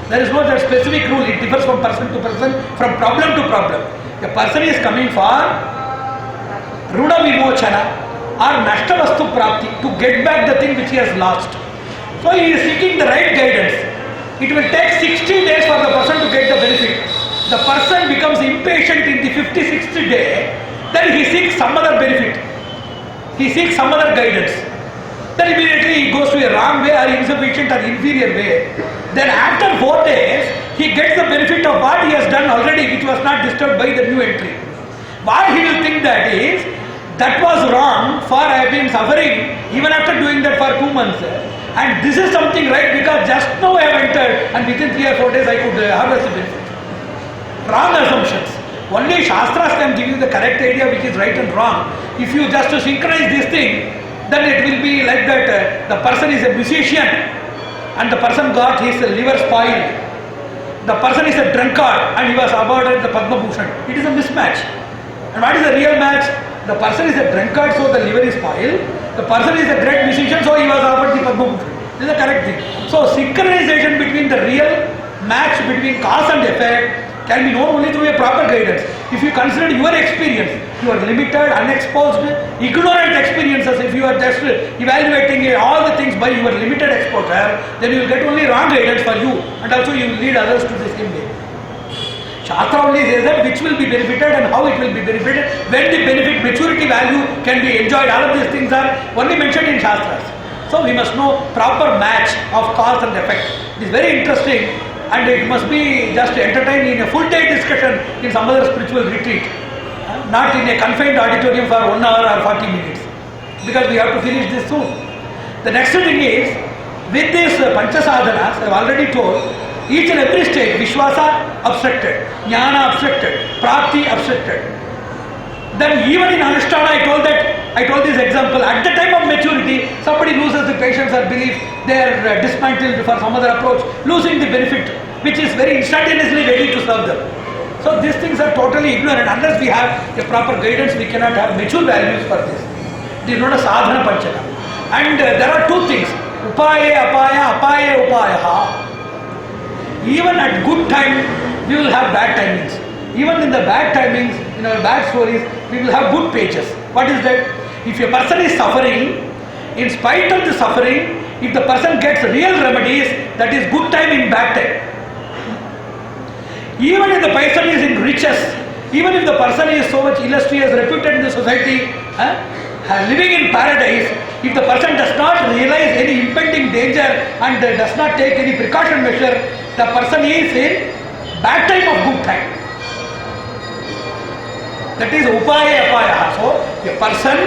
there is no that specific rule. It differs from person to person, from problem to problem. A person is coming for Runa Vimochana or Nashtavastu Prapti, to get back the thing which he has lost. So he is seeking the right guidance. It will take 60 days for the person to get the benefit. The person becomes impatient in the 56th day, then he seeks some other benefit. He seeks some other guidance. Then immediately he goes to a wrong way or insufficient or inferior way. Then after 4 days, he gets the benefit of what he has done already, which was not disturbed by the new entry. What he will think that is, that was wrong, for I have been suffering even after doing that for 2 months. And this is something right because just now I have entered and within 3 or 4 days I could harvest the benefit. Wrong assumptions. Only Shastras can give you the correct idea which is right and wrong. If you just synchronize this thing, then it will be like that the person is a musician and the person got his liver spoiled. The person is a drunkard and he was awarded the Padma Bhushan. It is a mismatch. And what is the real match? The person is a drunkard, so the liver is spoiled. The person is a great musician, so he was offered the Padma Bhushan. This is the correct thing. So synchronization between the real match between cause and effect can be known only through a proper guidance. If you consider your experience, your limited, unexposed, ignorant experiences, if you are just evaluating all the things by your limited exposure, then you will get only wrong guidance for you, and also you will lead others to the same way. Shastra only says that which will be benefited and how it will be benefited, when the benefit maturity value can be enjoyed. All of these things are only mentioned in Shastras. So we must know proper match of cause and effect. It is very interesting. And it must be just entertained in a full day discussion in some other spiritual retreat, not in a confined auditorium for 1 hour or 40 minutes, because we have to finish this soon. The next thing is, with this Panchasadhanas, I have already told, each and every stage, Vishwasa obstructed, Jnana obstructed, Prapti obstructed. Then even in Anushtana I told this example, at the time of maturity, somebody loses the patience or belief, they are dismantled for some other approach, losing the benefit, which is very instantaneously ready to serve them. So these things are totally ignorant. Unless we have a proper guidance, we cannot have mature values for this. It is not a sadhana panchaka. And there are 2 things, upaye, apaya, apaye, upayaha. Even at good time, we will have bad timings. Even in the bad timings, in our bad stories, we will have good pages. What is that? If a person is suffering, in spite of the suffering, if the person gets real remedies, that is good time in bad time. Even if the person is in riches, even if the person is so much illustrious, reputed in the society, living in paradise, if the person does not realize any impending danger and does not take any precaution measure, the person is in bad time of good time. That is upaya apaya. So a person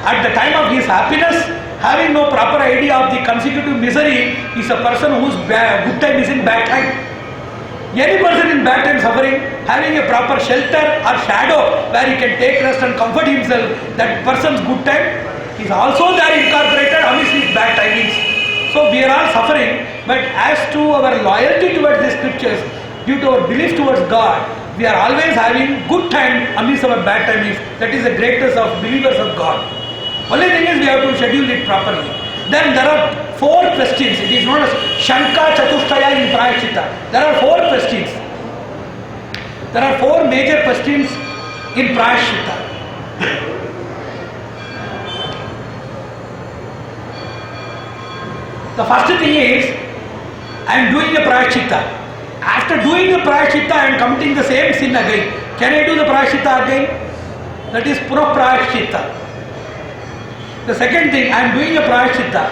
at the time of his happiness, having no proper idea of the consecutive misery, is a person whose good time is in bad time. Any person in bad time suffering, having a proper shelter or shadow where he can take rest and comfort himself, that person's good time is also there incorporated amidst his bad timings. So we are all suffering, but as to our loyalty towards the scriptures, due to our belief towards God, we are always having good time amidst our bad timings. That is the greatness of believers of God. Only thing is we have to schedule it properly. Then there are 4 questions. It is known as Shanka Chatushtaya in Prayashchitta. There are 4 questions. There are 4 major questions in Prayashchitta. The first thing is, I am doing a Prayashchitta. After doing the Prayashchitta, I am committing the same sin again. Can I do the Prayashchitta again? That is Pura Prayashchitta. The second thing, I am doing a Prayashchitta.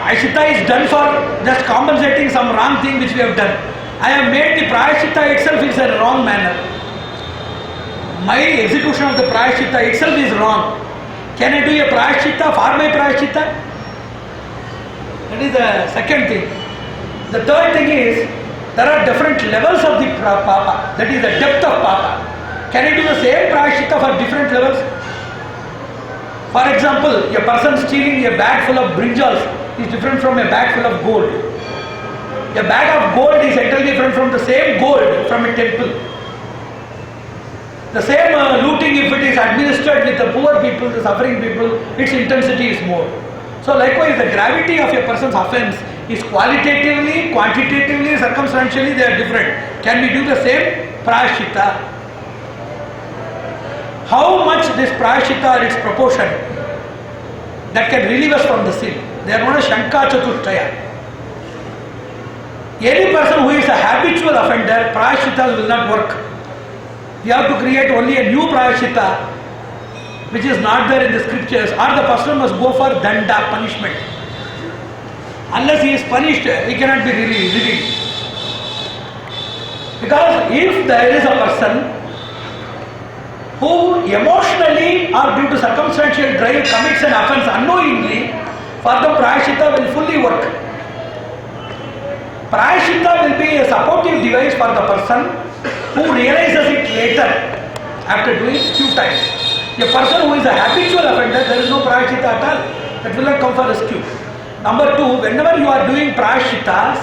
Prayashchitta is done for just compensating some wrong thing which we have done. I have made the Prayashchitta itself is a wrong manner. My execution of the Prayashchitta itself is wrong. Can I do a Prayashchitta for my Prayashchitta? That is the second thing. The third thing is, there are different levels of the papa. That is the depth of papa. Can I do the same Prayashchitta for different levels? For example, a person stealing a bag full of brinjals is different from a bag full of gold. A bag of gold is entirely different from the same gold from a temple. The same looting, if it is administered with the poor people, the suffering people, its intensity is more. So likewise, the gravity of a person's offense is qualitatively, quantitatively, circumstantially they are different. Can we do the same? Prayaschitta. How much this prayaschitta or its proportion that can relieve us from the sin? They are known as Shanka Chaturvedi. Any person who is a habitual offender, prayaschitta will not work. You have to create only a new prayaschitta which is not there in the scriptures, or the person must go for danda, punishment. Unless he is punished, he cannot be really living. Because if there is a person who emotionally or due to circumstantial drive commits an offense unknowingly, for the prayaschitta will fully work. Prayaschitta will be a supportive device for the person who realizes it later after doing it few times. A person who is a habitual offender, there is no prayaschitta at all. That will not come for rescue. Number two, whenever you are doing prayashchittas,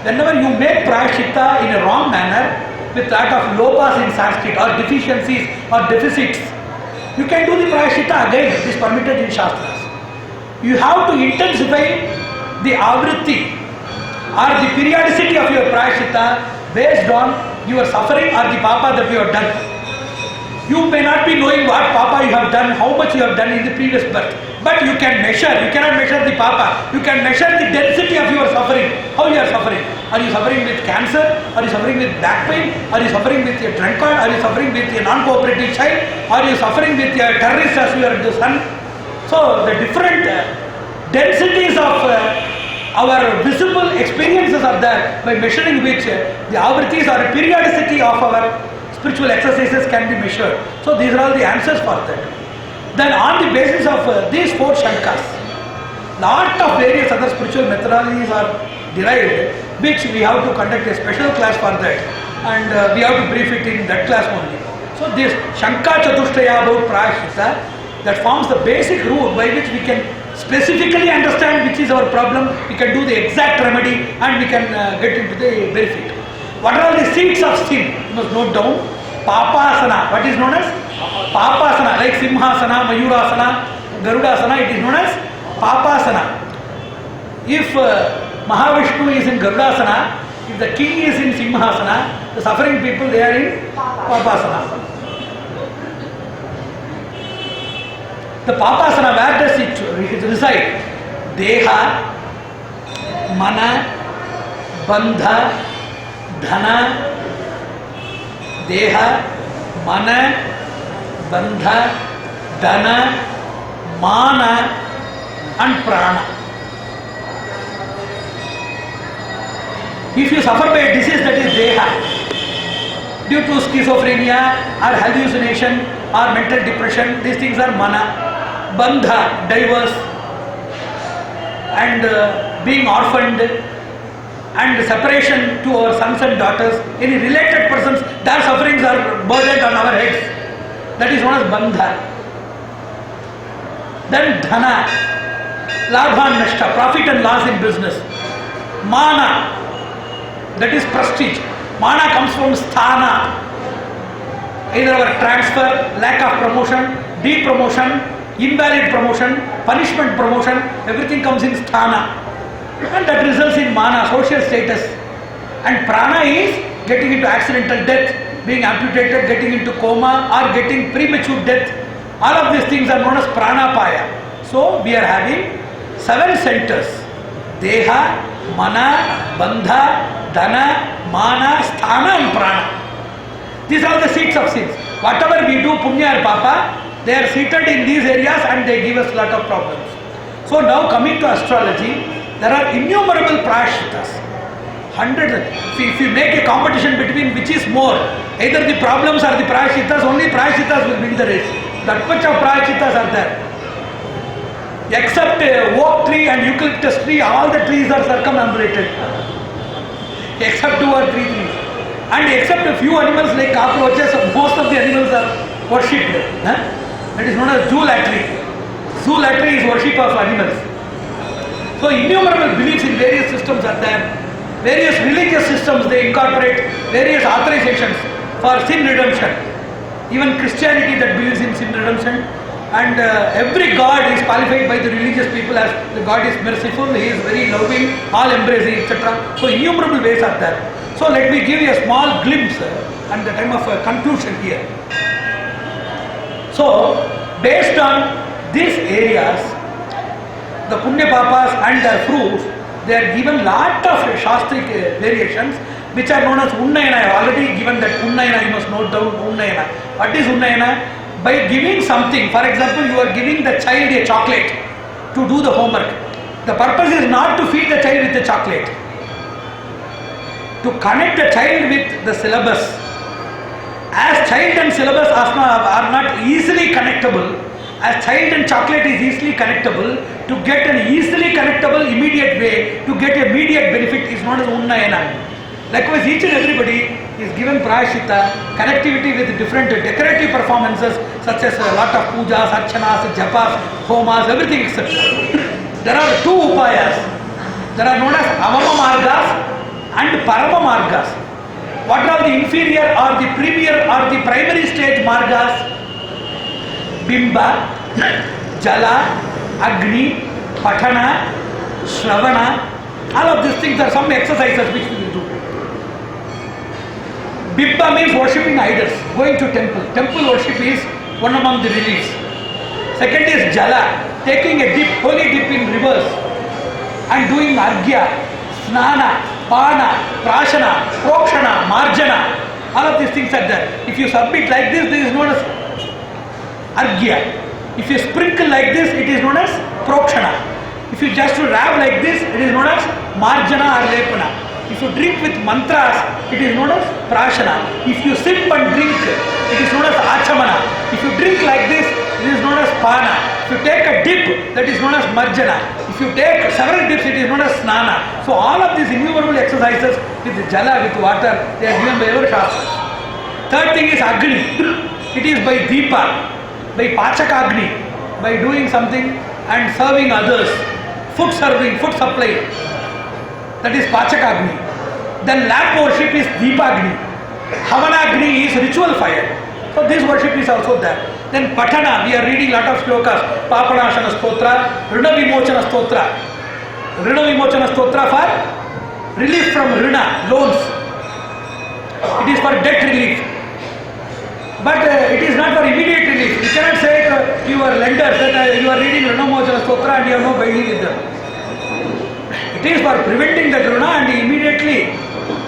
whenever you make prayaschitta in a wrong manner, with lot of lopas in Sanskrit or deficiencies or deficits, you can do the prayaschitta again. It is permitted in Shastras. You have to intensify the avritti or the periodicity of your prayaschitta based on your suffering or the papa that you have done. You may not be knowing what papa you have done, how much you have done in the previous birth, but you can measure. You cannot measure the papa. You can measure the density of your suffering. How you are suffering? Are you suffering with cancer? Are you suffering with back pain? Are you suffering with a drunkard? Are you suffering with a non-cooperative child? Are you suffering with a terrorist as your son? So the different densities of our visible experiences are there, by measuring which the avrittis or periodicity of our spiritual exercises can be measured. So these are all the answers for that. Then on the basis of these four shankas, lot of various other spiritual methodologies are derived, which we have to conduct a special class for that, and we have to brief it in that class only. So this Shanka Chatushtaya about Prayaschitta, that forms the basic rule by which we can specifically understand which is our problem, we can do the exact remedy, and we can get into the benefit. What are all the seats of sin? You must note down. Papasana. What is known as? Papasana. Like Simhasana, Mayurasana, Garudasana, it is known as Papasana. If Mahavishnu is in Garudasana, if the king is in Simhasana, the suffering people, they are in Papasana. The Papasana, where does it reside? Deha, Mana, Bandha, Dhana, Deha, Mana, Bandha, Dhana, Mana and Prana. If you suffer by a disease that is Deha, due to schizophrenia or hallucination or mental depression, these things are Mana. Bandha, divorce and being orphaned, and separation to our sons and daughters, any related persons, their sufferings are burdened on our heads. That is known as bandha. Then dhana, labha and nashta, profit and loss in business. Mana, that is prestige. Mana comes from sthana, either our transfer, lack of promotion, depromotion, invalid promotion, punishment promotion, everything comes in sthana. And that results in mana, social status. And prana is getting into accidental death, being amputated, getting into coma or getting premature death. All of these things are known as pranapaya. So we are having 7 centers. Deha, mana, bandha, dhana, mana, sthana and prana. These are the seats of sins. Whatever we do, punya or papa, they are seated in these areas and they give us lot of problems. So now coming to astrology, there are innumerable prayashchittas. Hundreds. If you make a competition between which is more, either the problems or the prayashchittas, only prayashchittas will win the race. That much of prayashchittas are there. Except oak tree and eucalyptus tree, all the trees are circumambulated. Except 2 or 3 trees. And except a few animals like cockroaches, most of the animals are worshipped. That is known as zoolatry. Zoolatry is worship of animals. So innumerable beliefs in various systems are there. Various religious systems, they incorporate various authorizations for sin redemption. Even Christianity that believes in sin redemption, And every god is qualified by the religious people as the god is merciful, he is very loving, all embracing, etc. So innumerable ways are there. So let me give you a small glimpse at the time of conclusion here. So based on these areas, the Punya Papas and their fruits, they are given lot of Shastric variations which are known as Unnayana. I have already given that Unnayana, you must note down Unnayana. What is Unnayana? By giving something, for example, you are giving the child a chocolate to do the homework. The purpose is not to feed the child with the chocolate, to connect the child with the syllabus. As child and syllabus are not easily connectable, as child and chocolate is easily connectable, to get an easily connectable immediate way, to get immediate benefit is known as Unnayana. Likewise, each and everybody is given prayashita, connectivity with different decorative performances such as a lot of pujas, archanas, japas, homas, everything etc. There are two upayas. There are known as avama margas and parama margas. What are the inferior or the premier or the primary stage margas? Bimba, Jala, Agni, Patana, Shravana. All of these things are some exercises which we will do. Bimba means worshipping idols, going to temple. Temple worship is one among the reliefs. Second is Jala, taking a dip, holy dip in rivers and doing Arghya, Snana, Pana, Prashana, Prokshana, Marjana. All of these things are there. If you submit like this is known as Arghya. If you sprinkle like this, it is known as Prokshana. If you just rub like this, it is known as Marjana or Lepana. If you drink with mantras, it is known as Prashana. If you sip and drink, it is known as Achamana. If you drink like this, it is known as Pana. If you take a dip, that is known as Marjana. If you take several dips, it is known as Snana. So all of these innumerable exercises with Jala, with water, they are given by our Shastras. Third thing is Agni. It is by Deepa, by Pachakagni, by doing something and serving others. Food serving, food supply. That is Pachakagni. Then lamp worship is Deepagni. Havanagni is ritual fire. So this worship is also there. Then Patana, we are reading lot of shlokas. Papanashana Stotra, Rina Vimochana Stotra. Rina Vimochana Stotra for relief from Rina, loans. It is for debt relief. But it is not for immediate relief. You cannot say to your lenders that you are reading Rina Vimochana Stotra and you have no bailing with them. It is for preventing the Runa and immediately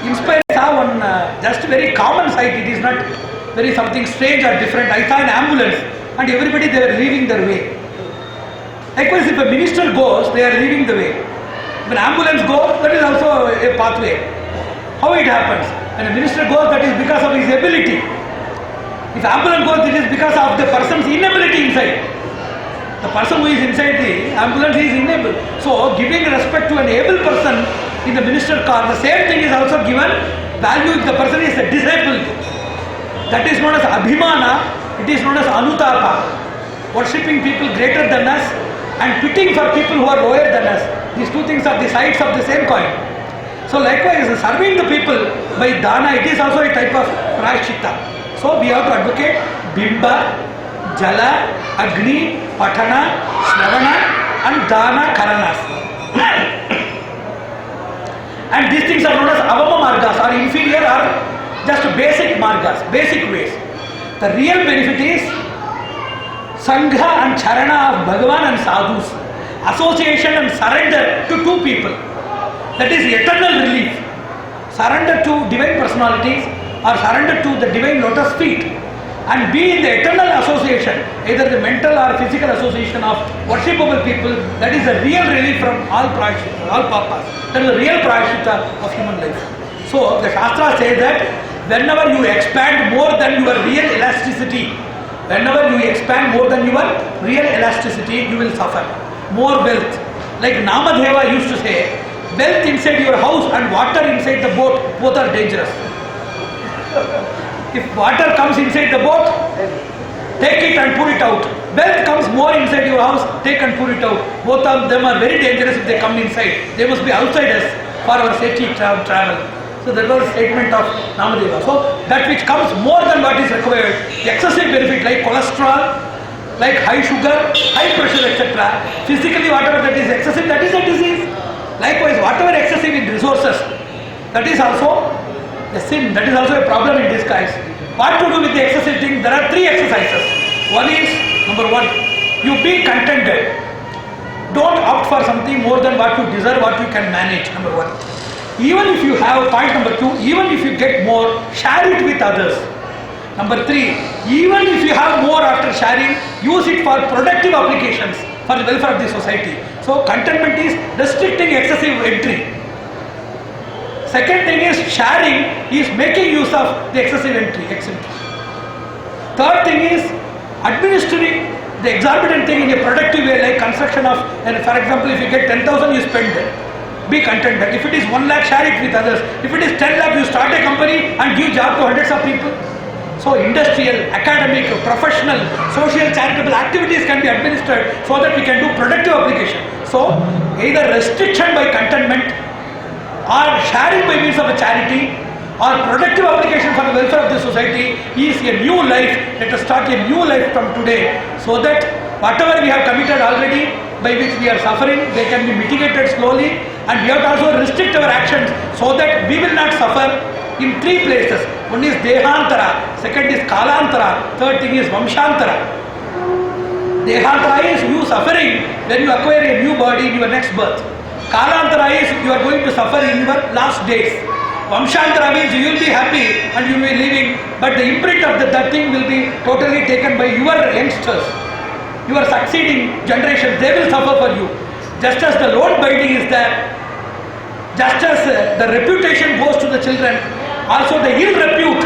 inspires one just very common sight. It is not very something strange or different. I saw an ambulance and everybody they were leaving their way. Likewise, if a minister goes, they are leaving the way. If an ambulance goes, that is also a pathway. How it happens? When a minister goes, that is because of his ability. If ambulance goes, it is because of the person's inability inside. The person who is inside the ambulance is unable. So, giving respect to an able person in the minister car, the same thing is also given value if the person is disabled. That is known as Abhimana, it is known as Anutapa. Worshipping people greater than us and pitying for people who are lower than us. These two things are the sides of the same coin. So, likewise, serving the people by dana, it is also a type of prayashchitta. So, we have to advocate Bimba, Jala, Agni, Patana, Shravana and Dana Karanas. And these things are known as Avama Margas or inferior or just basic Margas, basic ways. The real benefit is Sangha and Charana of Bhagavan and Sadhus. Association and surrender to two people. That is eternal relief. Surrender to divine personalities or surrender to the divine lotus feet. And be in the eternal association, either the mental or physical association of worshipable people, that is the real relief from all prayashita, all papas. That is the real prayashita of human life. So the Shastra says that whenever you expand more than your real elasticity, whenever you expand more than your real elasticity, you will suffer. More wealth. Like Namadeva used to say, wealth inside your house and water inside the boat, both are dangerous. If water comes inside the boat, take it and pour it out. Wealth comes more inside your house, take and pour it out. Both of them are very dangerous if they come inside. They must be outside us for our safety travel. So that was a statement of Namadeva. So that which comes more than what is required, excessive benefit like cholesterol, like high sugar, high pressure, etc. Physically, whatever that is excessive, that is a disease. Likewise, whatever excessive in resources, that is also a sin, that is also a problem in disguise. What to do with the excessive thing? There are 3 exercises. One is, number 1, you be contented. Don't opt for something more than what you deserve, what you can manage, number 1. Even if you have, point number 2, even if you get more, share it with others. Number 3, even if you have more after sharing, use it for productive applications for the welfare of the society. So contentment is restricting excessive entry. Second thing is sharing is making use of the excessive entry. Third thing is administering the exorbitant thing in a productive way, like construction of, and for example, if you get 10,000, you spend it. Be contented. If it is 1 lakh, share it with others. If it is 10 lakh, you start a company and give job to hundreds of people. So industrial, academic, professional, social, charitable activities can be administered so that we can do productive application. So either restriction by contentment or sharing by means of a charity or productive application for the welfare of the society is a new life. Let us start a new life from today so that whatever we have committed already by which we are suffering, they can be mitigated slowly, and we have to also restrict our actions so that we will not suffer in 3 places. One is Dehantara, second is Kalantara, third thing is Vamshantara. Dehantara is you suffering when you acquire a new body in your next birth. Kalantara is you are going to suffer in your last days. Vamshantara means you will be happy and you will be living, but the imprint of that thing will be totally taken by your youngsters. Your succeeding generations, they will suffer for you. Just as the load binding is there, just as the reputation goes to the children, also the ill repute,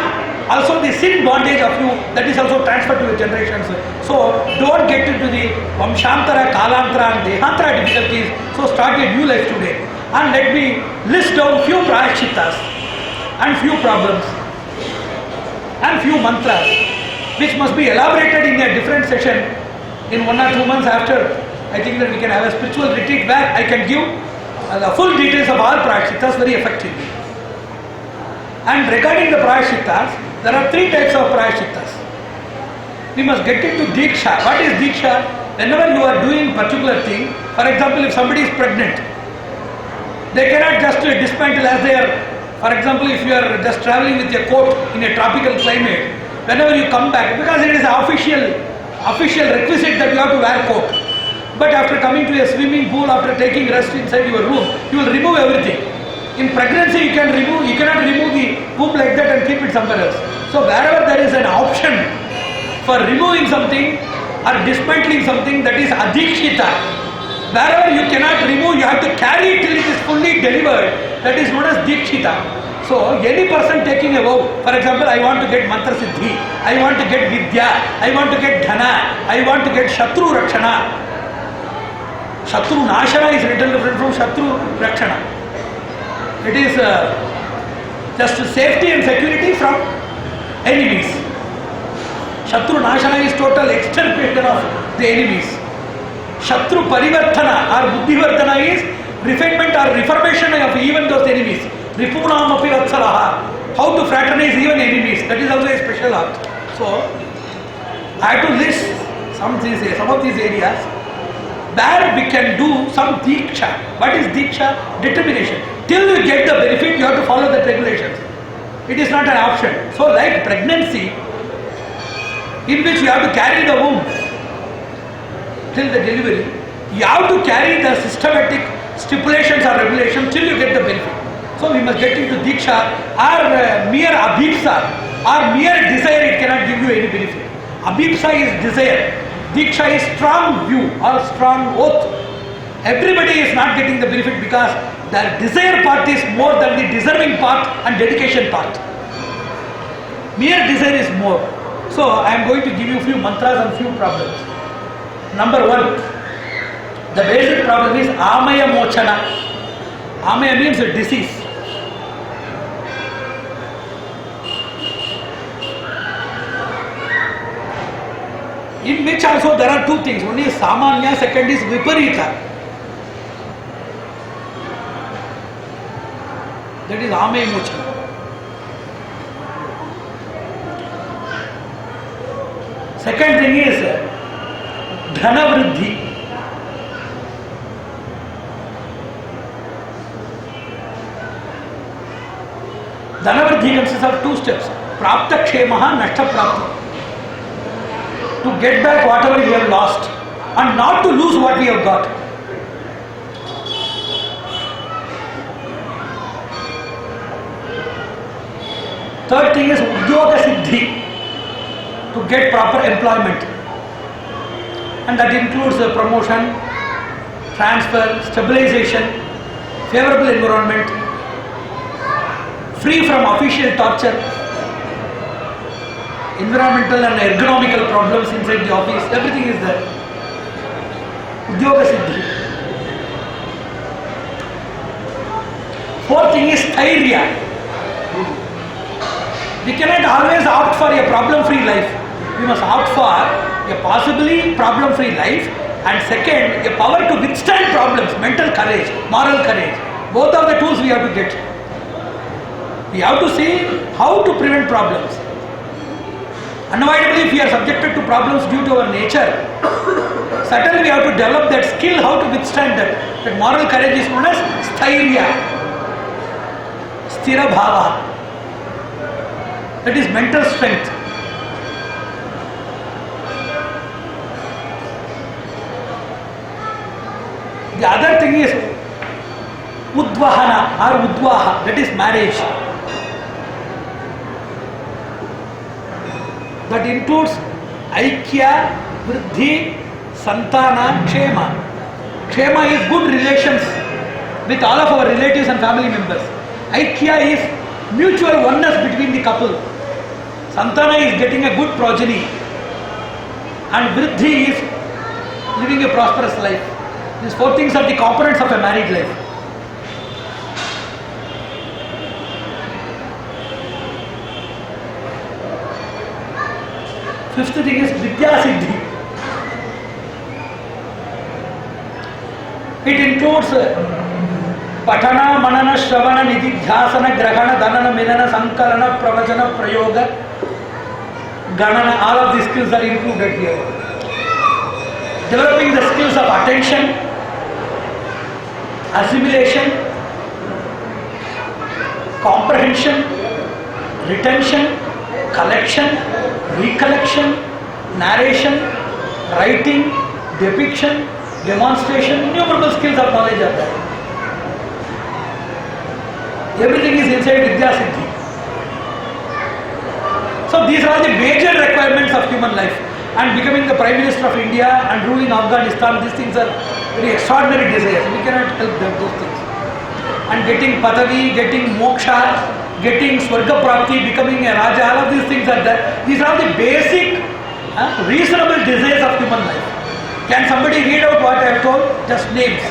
also the sin bondage of you, that is also transferred to your generations. So don't get into the Vamshantara, Kalantara and Dehantara difficulties. So start a new life today. And let me list down few prayashittas and few problems and few mantras which must be elaborated in a different session in 1 or 2 months after. I think that we can have a spiritual retreat where I can give the full details of all prayashittas very effectively. And regarding the prayashittas, there are 3 types of prayashittas. We must get into Diksha. What is Diksha? Whenever you are doing particular thing, for example, if somebody is pregnant, they cannot just dismantle as they are. For example, if you are just traveling with a coat in a tropical climate, whenever you come back, because it is an official requisite that you have to wear coat. But after coming to a swimming pool, after taking rest inside your room, you will remove everything. In pregnancy, you cannot remove the poop like that and keep it somewhere else. So wherever there is an option for removing something or dismantling something, that is adhikshita. Wherever you cannot remove, you have to carry it till it is fully delivered. That is known as dikshita. So any person taking a vow, for example, I want to get mantra siddhi, I want to get vidya, I want to get dhana, I want to get shatru rakshana. Shatru nashana is little different from shatru rakshana. It is just safety and security from enemies. Shatru nashana is total extirpation of the enemies. Shatru parivartana or buddhivardhana is refinement or reformation of even those enemies. Ripunam api vatsalaha. How to fraternize even enemies. That is also a special art. So I have to list some of these areas where we can do some diksha. What is diksha? Determination. Till you get the benefit, you have to follow the regulations. It is not an option. So like pregnancy, in which you have to carry the womb till the delivery, you have to carry the systematic stipulations or regulations till you get the benefit. So we must get into diksha or mere abhipsa or mere desire, it cannot give you any benefit. Abhipsa is desire. Diksha is strong view or strong oath. Everybody is not getting the benefit because their desire part is more than the deserving part and dedication part. Mere desire is more. So I am going to give you few mantras and few problems. Number 1, the basic problem is amaya mochana. Amaya means a disease. In which also there are 2 things. One is samanya, second is viparita. That is amaya mochana. Second thing is Dhanavriddhi. Dhanavriddhi consists of two steps. Prapta Kshemaha, Nashta Prapti. To get back whatever we have lost and not to lose what we have got. Third thing is Udyoga Siddhi, to get proper employment, and that includes promotion, transfer, stabilization, favorable environment, free from official torture, environmental and ergonomical problems inside the office, everything is there. Udyoga Siddhi. Fourth thing is Thairya. We cannot always opt for a problem-free life. We must opt for a possibly problem-free life, and second, a power to withstand problems, mental courage, moral courage. Both of the tools we have to get. We have to see how to prevent problems. Unavoidably, if we are subjected to problems due to our nature, certainly we have to develop that skill how to withstand that. That moral courage is known as Sthairya, Sthira Bhava. That is mental strength. The other thing is Udvahana or Udvaha, that is marriage. That includes Aikya, Vriddhi, Santana, Kshema. Kshema is good relations with all of our relatives and family members. Aikya is mutual oneness between the couple. Santana is getting a good progeny, and Vriddhi is living a prosperous life. These four things are the components of a married life. Fifth thing is Vidya Siddhi. It includes Patana, Manana, Shravana, Nididhyasana, Grahana, Dhanana, Minana, Sankarana, Pravachana, Prayoga, Ganana, all of these skills are included here. Developing the skills of attention, assimilation, comprehension, retention, collection, recollection, narration, writing, depiction, demonstration, innumerable skills of knowledge are there. Everything is inside Vidya Siddhi. So these are the major requirements of human life. And becoming the Prime Minister of India and ruling Afghanistan, these things are very extraordinary desires. We cannot help them, those things. And getting Padavi, getting Moksha, getting Swarga Prapti, becoming a Raja, all of these things are there. These are the basic, reasonable desires of human life. Can somebody read out what I have told? Just names.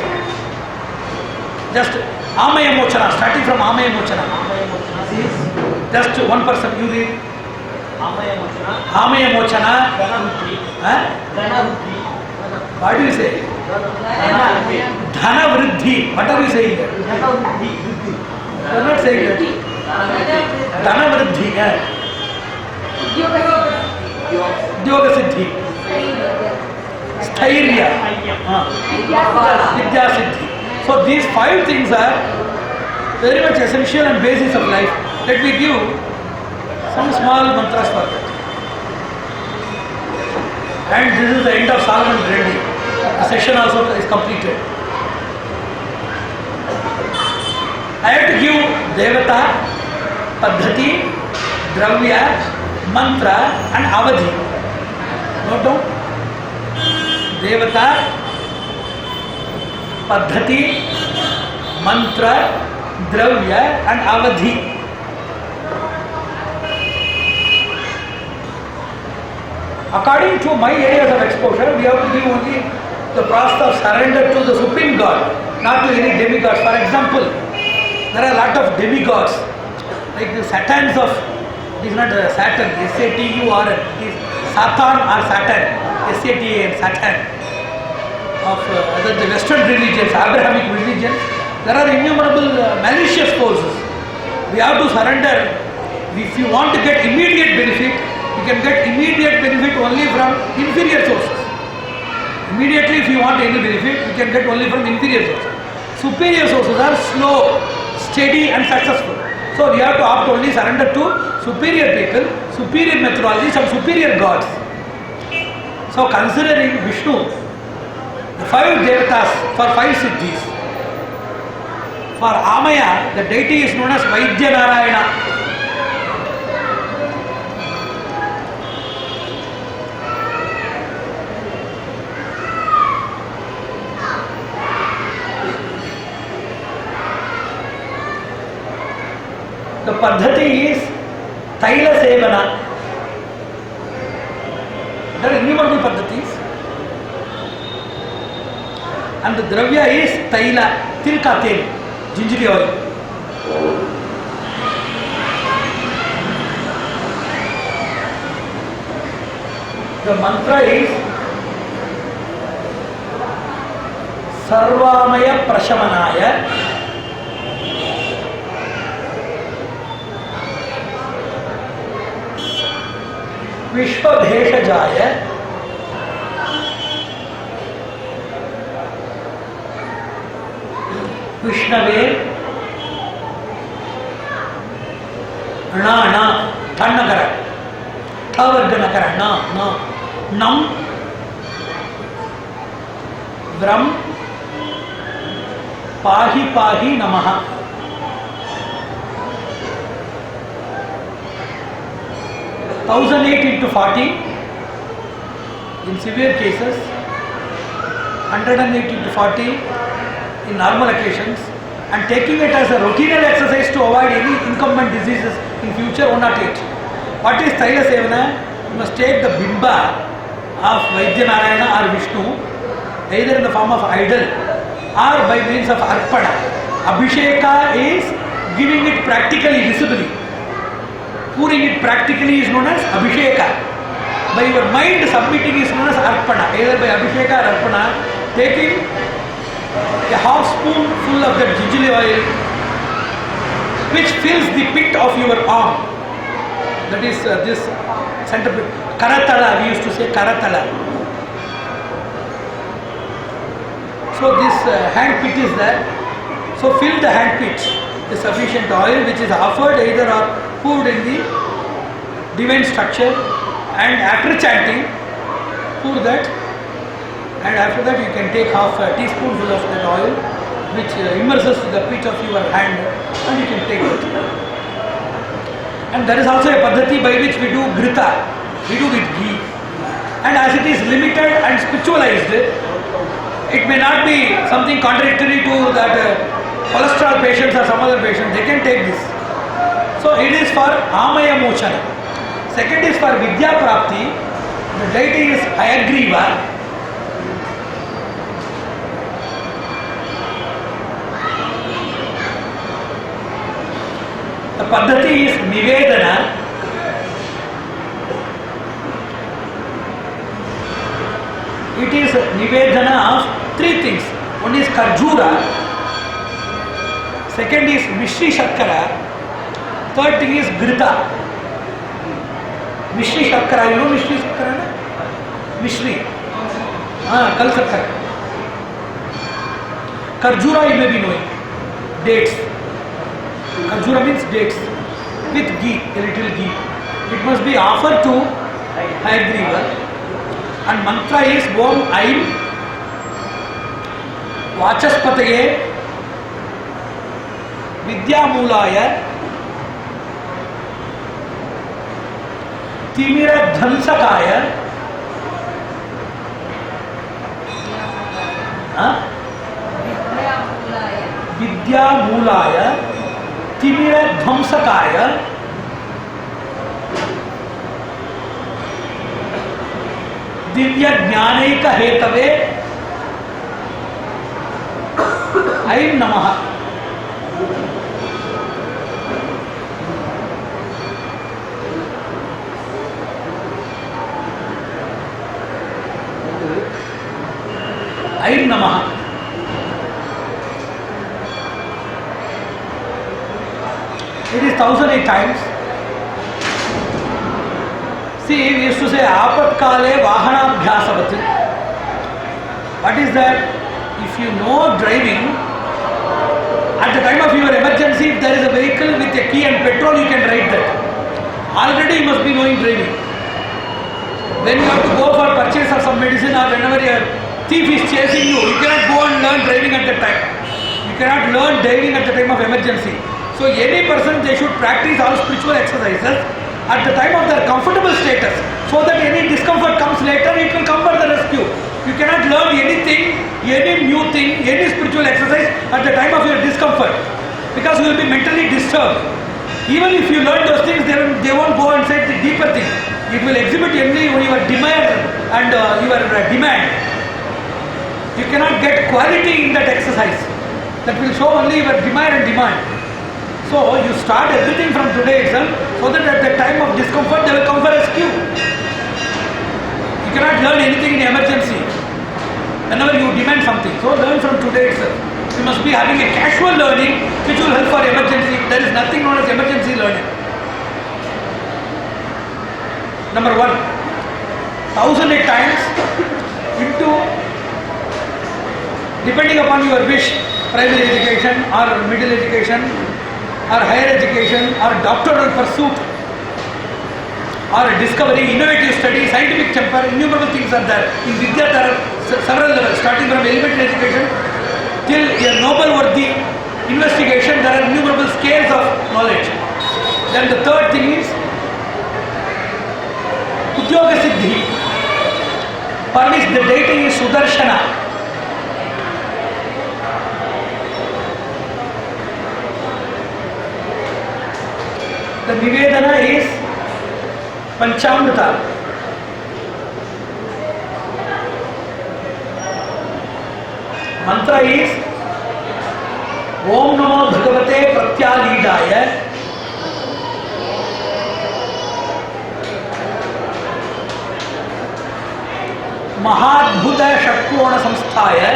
Just Amaya Mochana, starting from Amaya Mochana. Just one person, you read. Amaya Mochana. What do you say? Dhana Vriddhi. What are you saying here? You are not saying that. Dhana Vriddhi. Udyoga Siddhi. Sthairya. Vidya Siddhi. So these five things are very much essential and basis of life. Let me give some small mantras for that. And this is the end of Solomon Reddy. The session also is completed. I have to give Devata, Paddhati, Dravya, Mantra and Avadhi. Note down. Devata, Paddhati, Mantra, Dravya and Avadhi. According to my areas of exposure, we have to give only the process of surrender to the Supreme God, not to any demigods. For example, there are a lot of demigods, like the Satans of, it is not Saturn, S-A-T-U-R-N, it is Satan or Saturn, S-A-T-A-N, Saturn, of the Western religions, Abrahamic religions. There are innumerable malicious forces. We have to surrender. If you want to get immediate benefit, you can get immediate benefit only from inferior sources. Immediately if you want any benefit, you can get only from inferior sources. Superior sources are slow, steady and successful. So we have to opt only surrender to superior people, superior methodologies and superior gods. So considering Vishnu, the 5 devatas for 5 siddhis. For Amaya, the deity is known as Vaidya Narayana. The Paddhati is Taila Sevana. There are innumerable Paddhatis. And the Dravya is Taila, Tilka Tel, gingery oil. The mantra is Sarvamaya Prashamanaya विश्वभेषजाय विष्णवे ण ठन्नकर ठवर्गनकर न नम ब्रह्म पाहि पाहि नमः. (1008 into 40 in severe cases, 108 into 40 in normal occasions, and taking it as a routine exercise to avoid any incumbent diseases in future 108. What is Taila Sevana? You must take the bimba of Vaidya Narayana or Vishnu either in the form of idol or by means of arpana. Abhisheka is giving it practically, visibly. Pouring it practically is known as Abhisheka. By your mind submitting is known as Arpana. Either by Abhisheka or Arpana, taking a half spoonful of that gingery oil which fills the pit of your arm. That is this center pit. Karatala, we used to say Karatala. So this hand pit is there. So fill the hand pit with sufficient oil which is offered either or poured in the divine structure, and after chanting pour that, and after that you can take half a teaspoonful of that oil which immerses the pit of your hand and you can take it. And there is also a paddhati by which we do grita, we do with ghee, and as it is limited and spiritualized, it may not be something contradictory to that cholesterol patients or some other patients, they can take this. So it is for Amaya Mochana. Second is for Vidya Prapti. The deity is Hayagriva. The Paddhati is Nivedana. It is Nivedana of 3 things. One is Karjura. Second is Mishri Shakkara. Third thing is Grita. Mishri Shakkara, you know Mishri Shakkara? Mishri. Kal Shakkara. Karjura you may be knowing. Dates. Karjura means dates. With ghee, a little ghee. It must be offered to Hayagriva. And mantra is Om Aim Vachaspataye Vidyamulaya Timira Dhansakaya Vidyamulaya Timira Dhansakaya Divya Jnanaika Hetave Aim Namaha. Aim Namaha. It is 1008 times. See, we used to say Apatkale Vahanabhyasavat. What is that? If you know driving, at the time of your emergency, if there is a vehicle with a key and petrol, you can ride that. Already you must be knowing driving. When you have to go for purchase of some medicine or whenever a thief is chasing you, you cannot go and learn driving at that time. You cannot learn driving at the time of emergency. So any person, they should practice all spiritual exercises at the time of their comfortable status, so that any discomfort comes later, it will come for the rescue. You cannot learn anything, any new thing, any spiritual exercise at the time of your discomfort, because you will be mentally disturbed. Even if you learn those things, they won't go and say the deeper thing. It will exhibit only your demand and your demand. You cannot get quality in that exercise. That will show only your demand and demand. So you start everything from today itself, so that at the time of discomfort they will come for rescue. You cannot learn anything in emergency whenever you demand something. So learn from today itself. You must be having a casual learning which will help for emergency. There is nothing known as emergency learning. Number 1, 1,008 times into, depending upon your wish, primary education or middle education or higher education or doctoral pursuit or discovery, innovative study, scientific temper, innumerable things are there. In Vidya there are several levels, starting from elementary education till a noble-worthy investigation. There are innumerable scales of knowledge. Then the third thing is Udyoga Siddhi, for which the deity is Sudarshana. The Nivedana is Panchamrita. Mantra is Om Namo Bhagavate Pratyalidaya. Mahadbhuta Shatkona Samsthaya.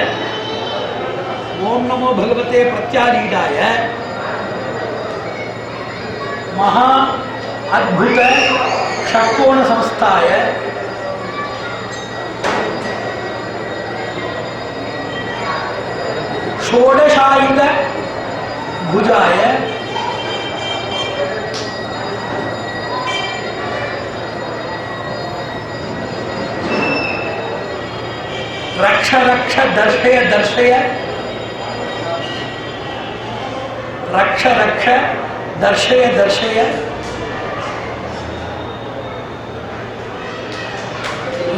Om Namo Bhagavate Pratyalidaya. Maha Adbhuta Shatkona Samsthaya. Shodashayuga Bhujaya. Raksha Raksha Darshaya Darshaya. Raksha Raksha Darshaya Darshaya.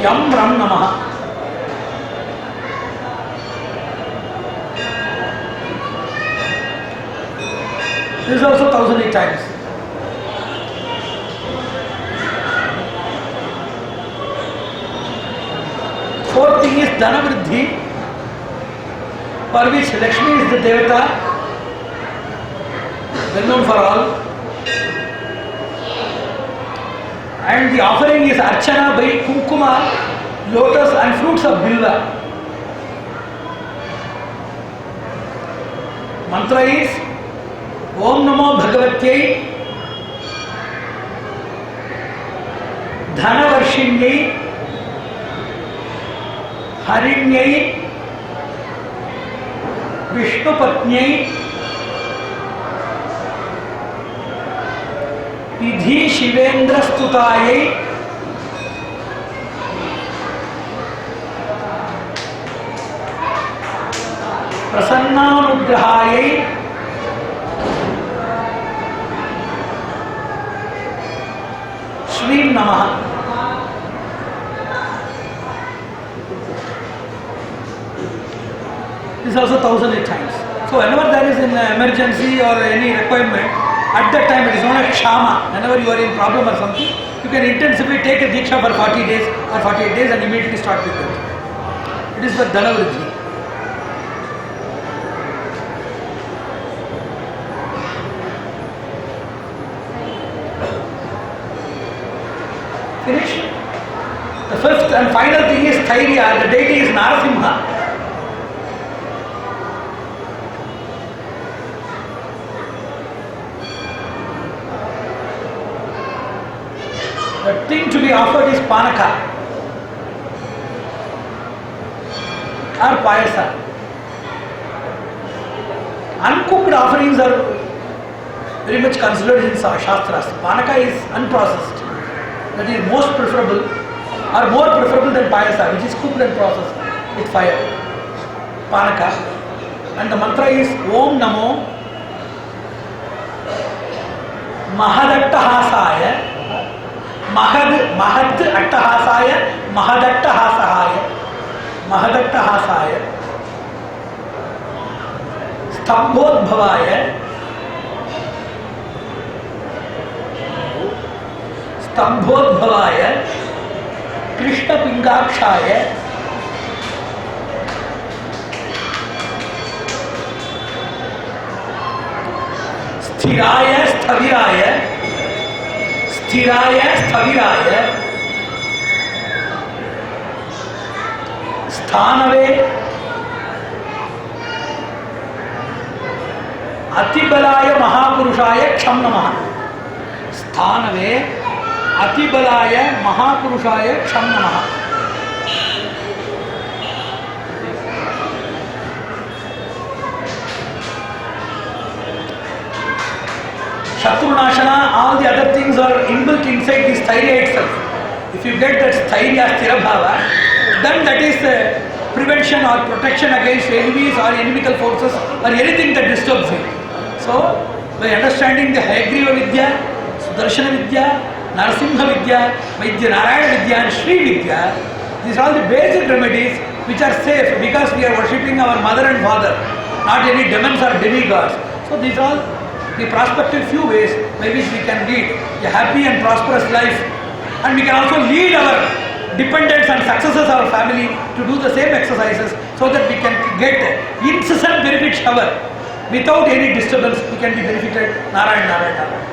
Yam Ram Namaha. This is also 1,008 times. Fourth thing is Dhanavriddhi, for which Lakshmi is the Devata, well known for all. And the offering is Archana by Kumkuma, lotus and fruits of Bilva. Mantra is Om Namo Bhagavatyai Dhanavarshinyai Harinyai Vishnupatnyai Vidhi Shivendra Stutayai Prasannanugrahayai Shrim Namaha. This is also 1,008 times. So whenever there is an emergency or any requirement, at that time it is known as Kshama. Whenever you are in problem or something, you can intensively take a Diksha for 40 days or 48 days and immediately start with it. It is for Dhanavriddhi. Finish? The fifth and final thing is Thairya. The deity is Narasimha. The thing to be offered is Panaka. or payasa. Uncooked offerings are very much considered in Shastras. Panaka is unprocessed. That is most preferable or more preferable than payasa, which is cooked and processed with fire. Panaka. And the mantra is Om Namo Mahadattahasaya Mahat Attahasaya Mahadattahasaya Stambhodbhavaya Krishna Pingakshaya Sthiraya Sthaviraya Sthanave Atibalaya Mahapurushaya Ksham Namaha. Sthanave Atibalaya Mahapurushaya Ksham Namaha. Shatrunashana, all the other things are inbuilt inside this thairya itself. If you get that thairya sthirabhava, then that is prevention or protection against enemies or inimical forces or anything that disturbs you. So, by understanding the Hayagriva Vidya, Sudarshana Vidya, Narasimha Vidya, Vaidya Narayana Vidya and Sri Vidya, these are all the basic remedies which are safe because we are worshipping our mother and father, not any demons or demigods. So these are all the prospective few ways by which we can lead a happy and prosperous life, and we can also lead our dependents and successors of our family to do the same exercises so that we can get incessant benefit shower without any disturbance. We can be benefited. Narayan, Narayan, Narayan.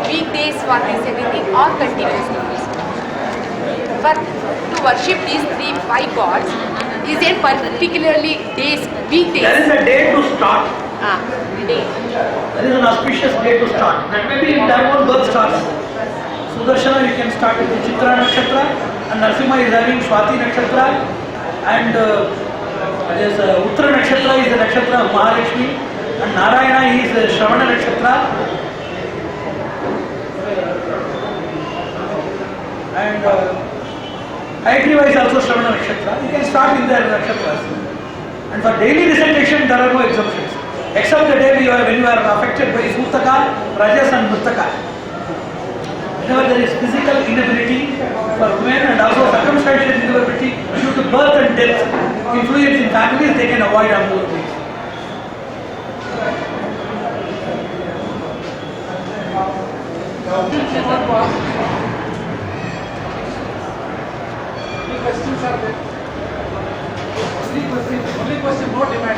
Weekdays for this everything or continuously? For to worship these 3-5 gods, is it particularly days, weekdays? There is a day to start. Day. There is an auspicious day to start. That may be in their own birth stars. Sudarshana you can start with the Chitra Nakshatra, and Narasimha is having Swati Nakshatra, and Uttara Nakshatra is the Nakshatra of Mahalakshmi, and Narayana is Shravana Nakshatra, and Hayagriva is also Shravana Nakshatra. You can start in their Nakshatras. And for daily recitation there are no exemptions. Except the day when you are affected by Sutaka, Rajas and Mustaka. Whenever there is physical inability for women and also circumstantial inability due to birth and death, influence in families, they can avoid all those things. Questions are there. Only question, no demand.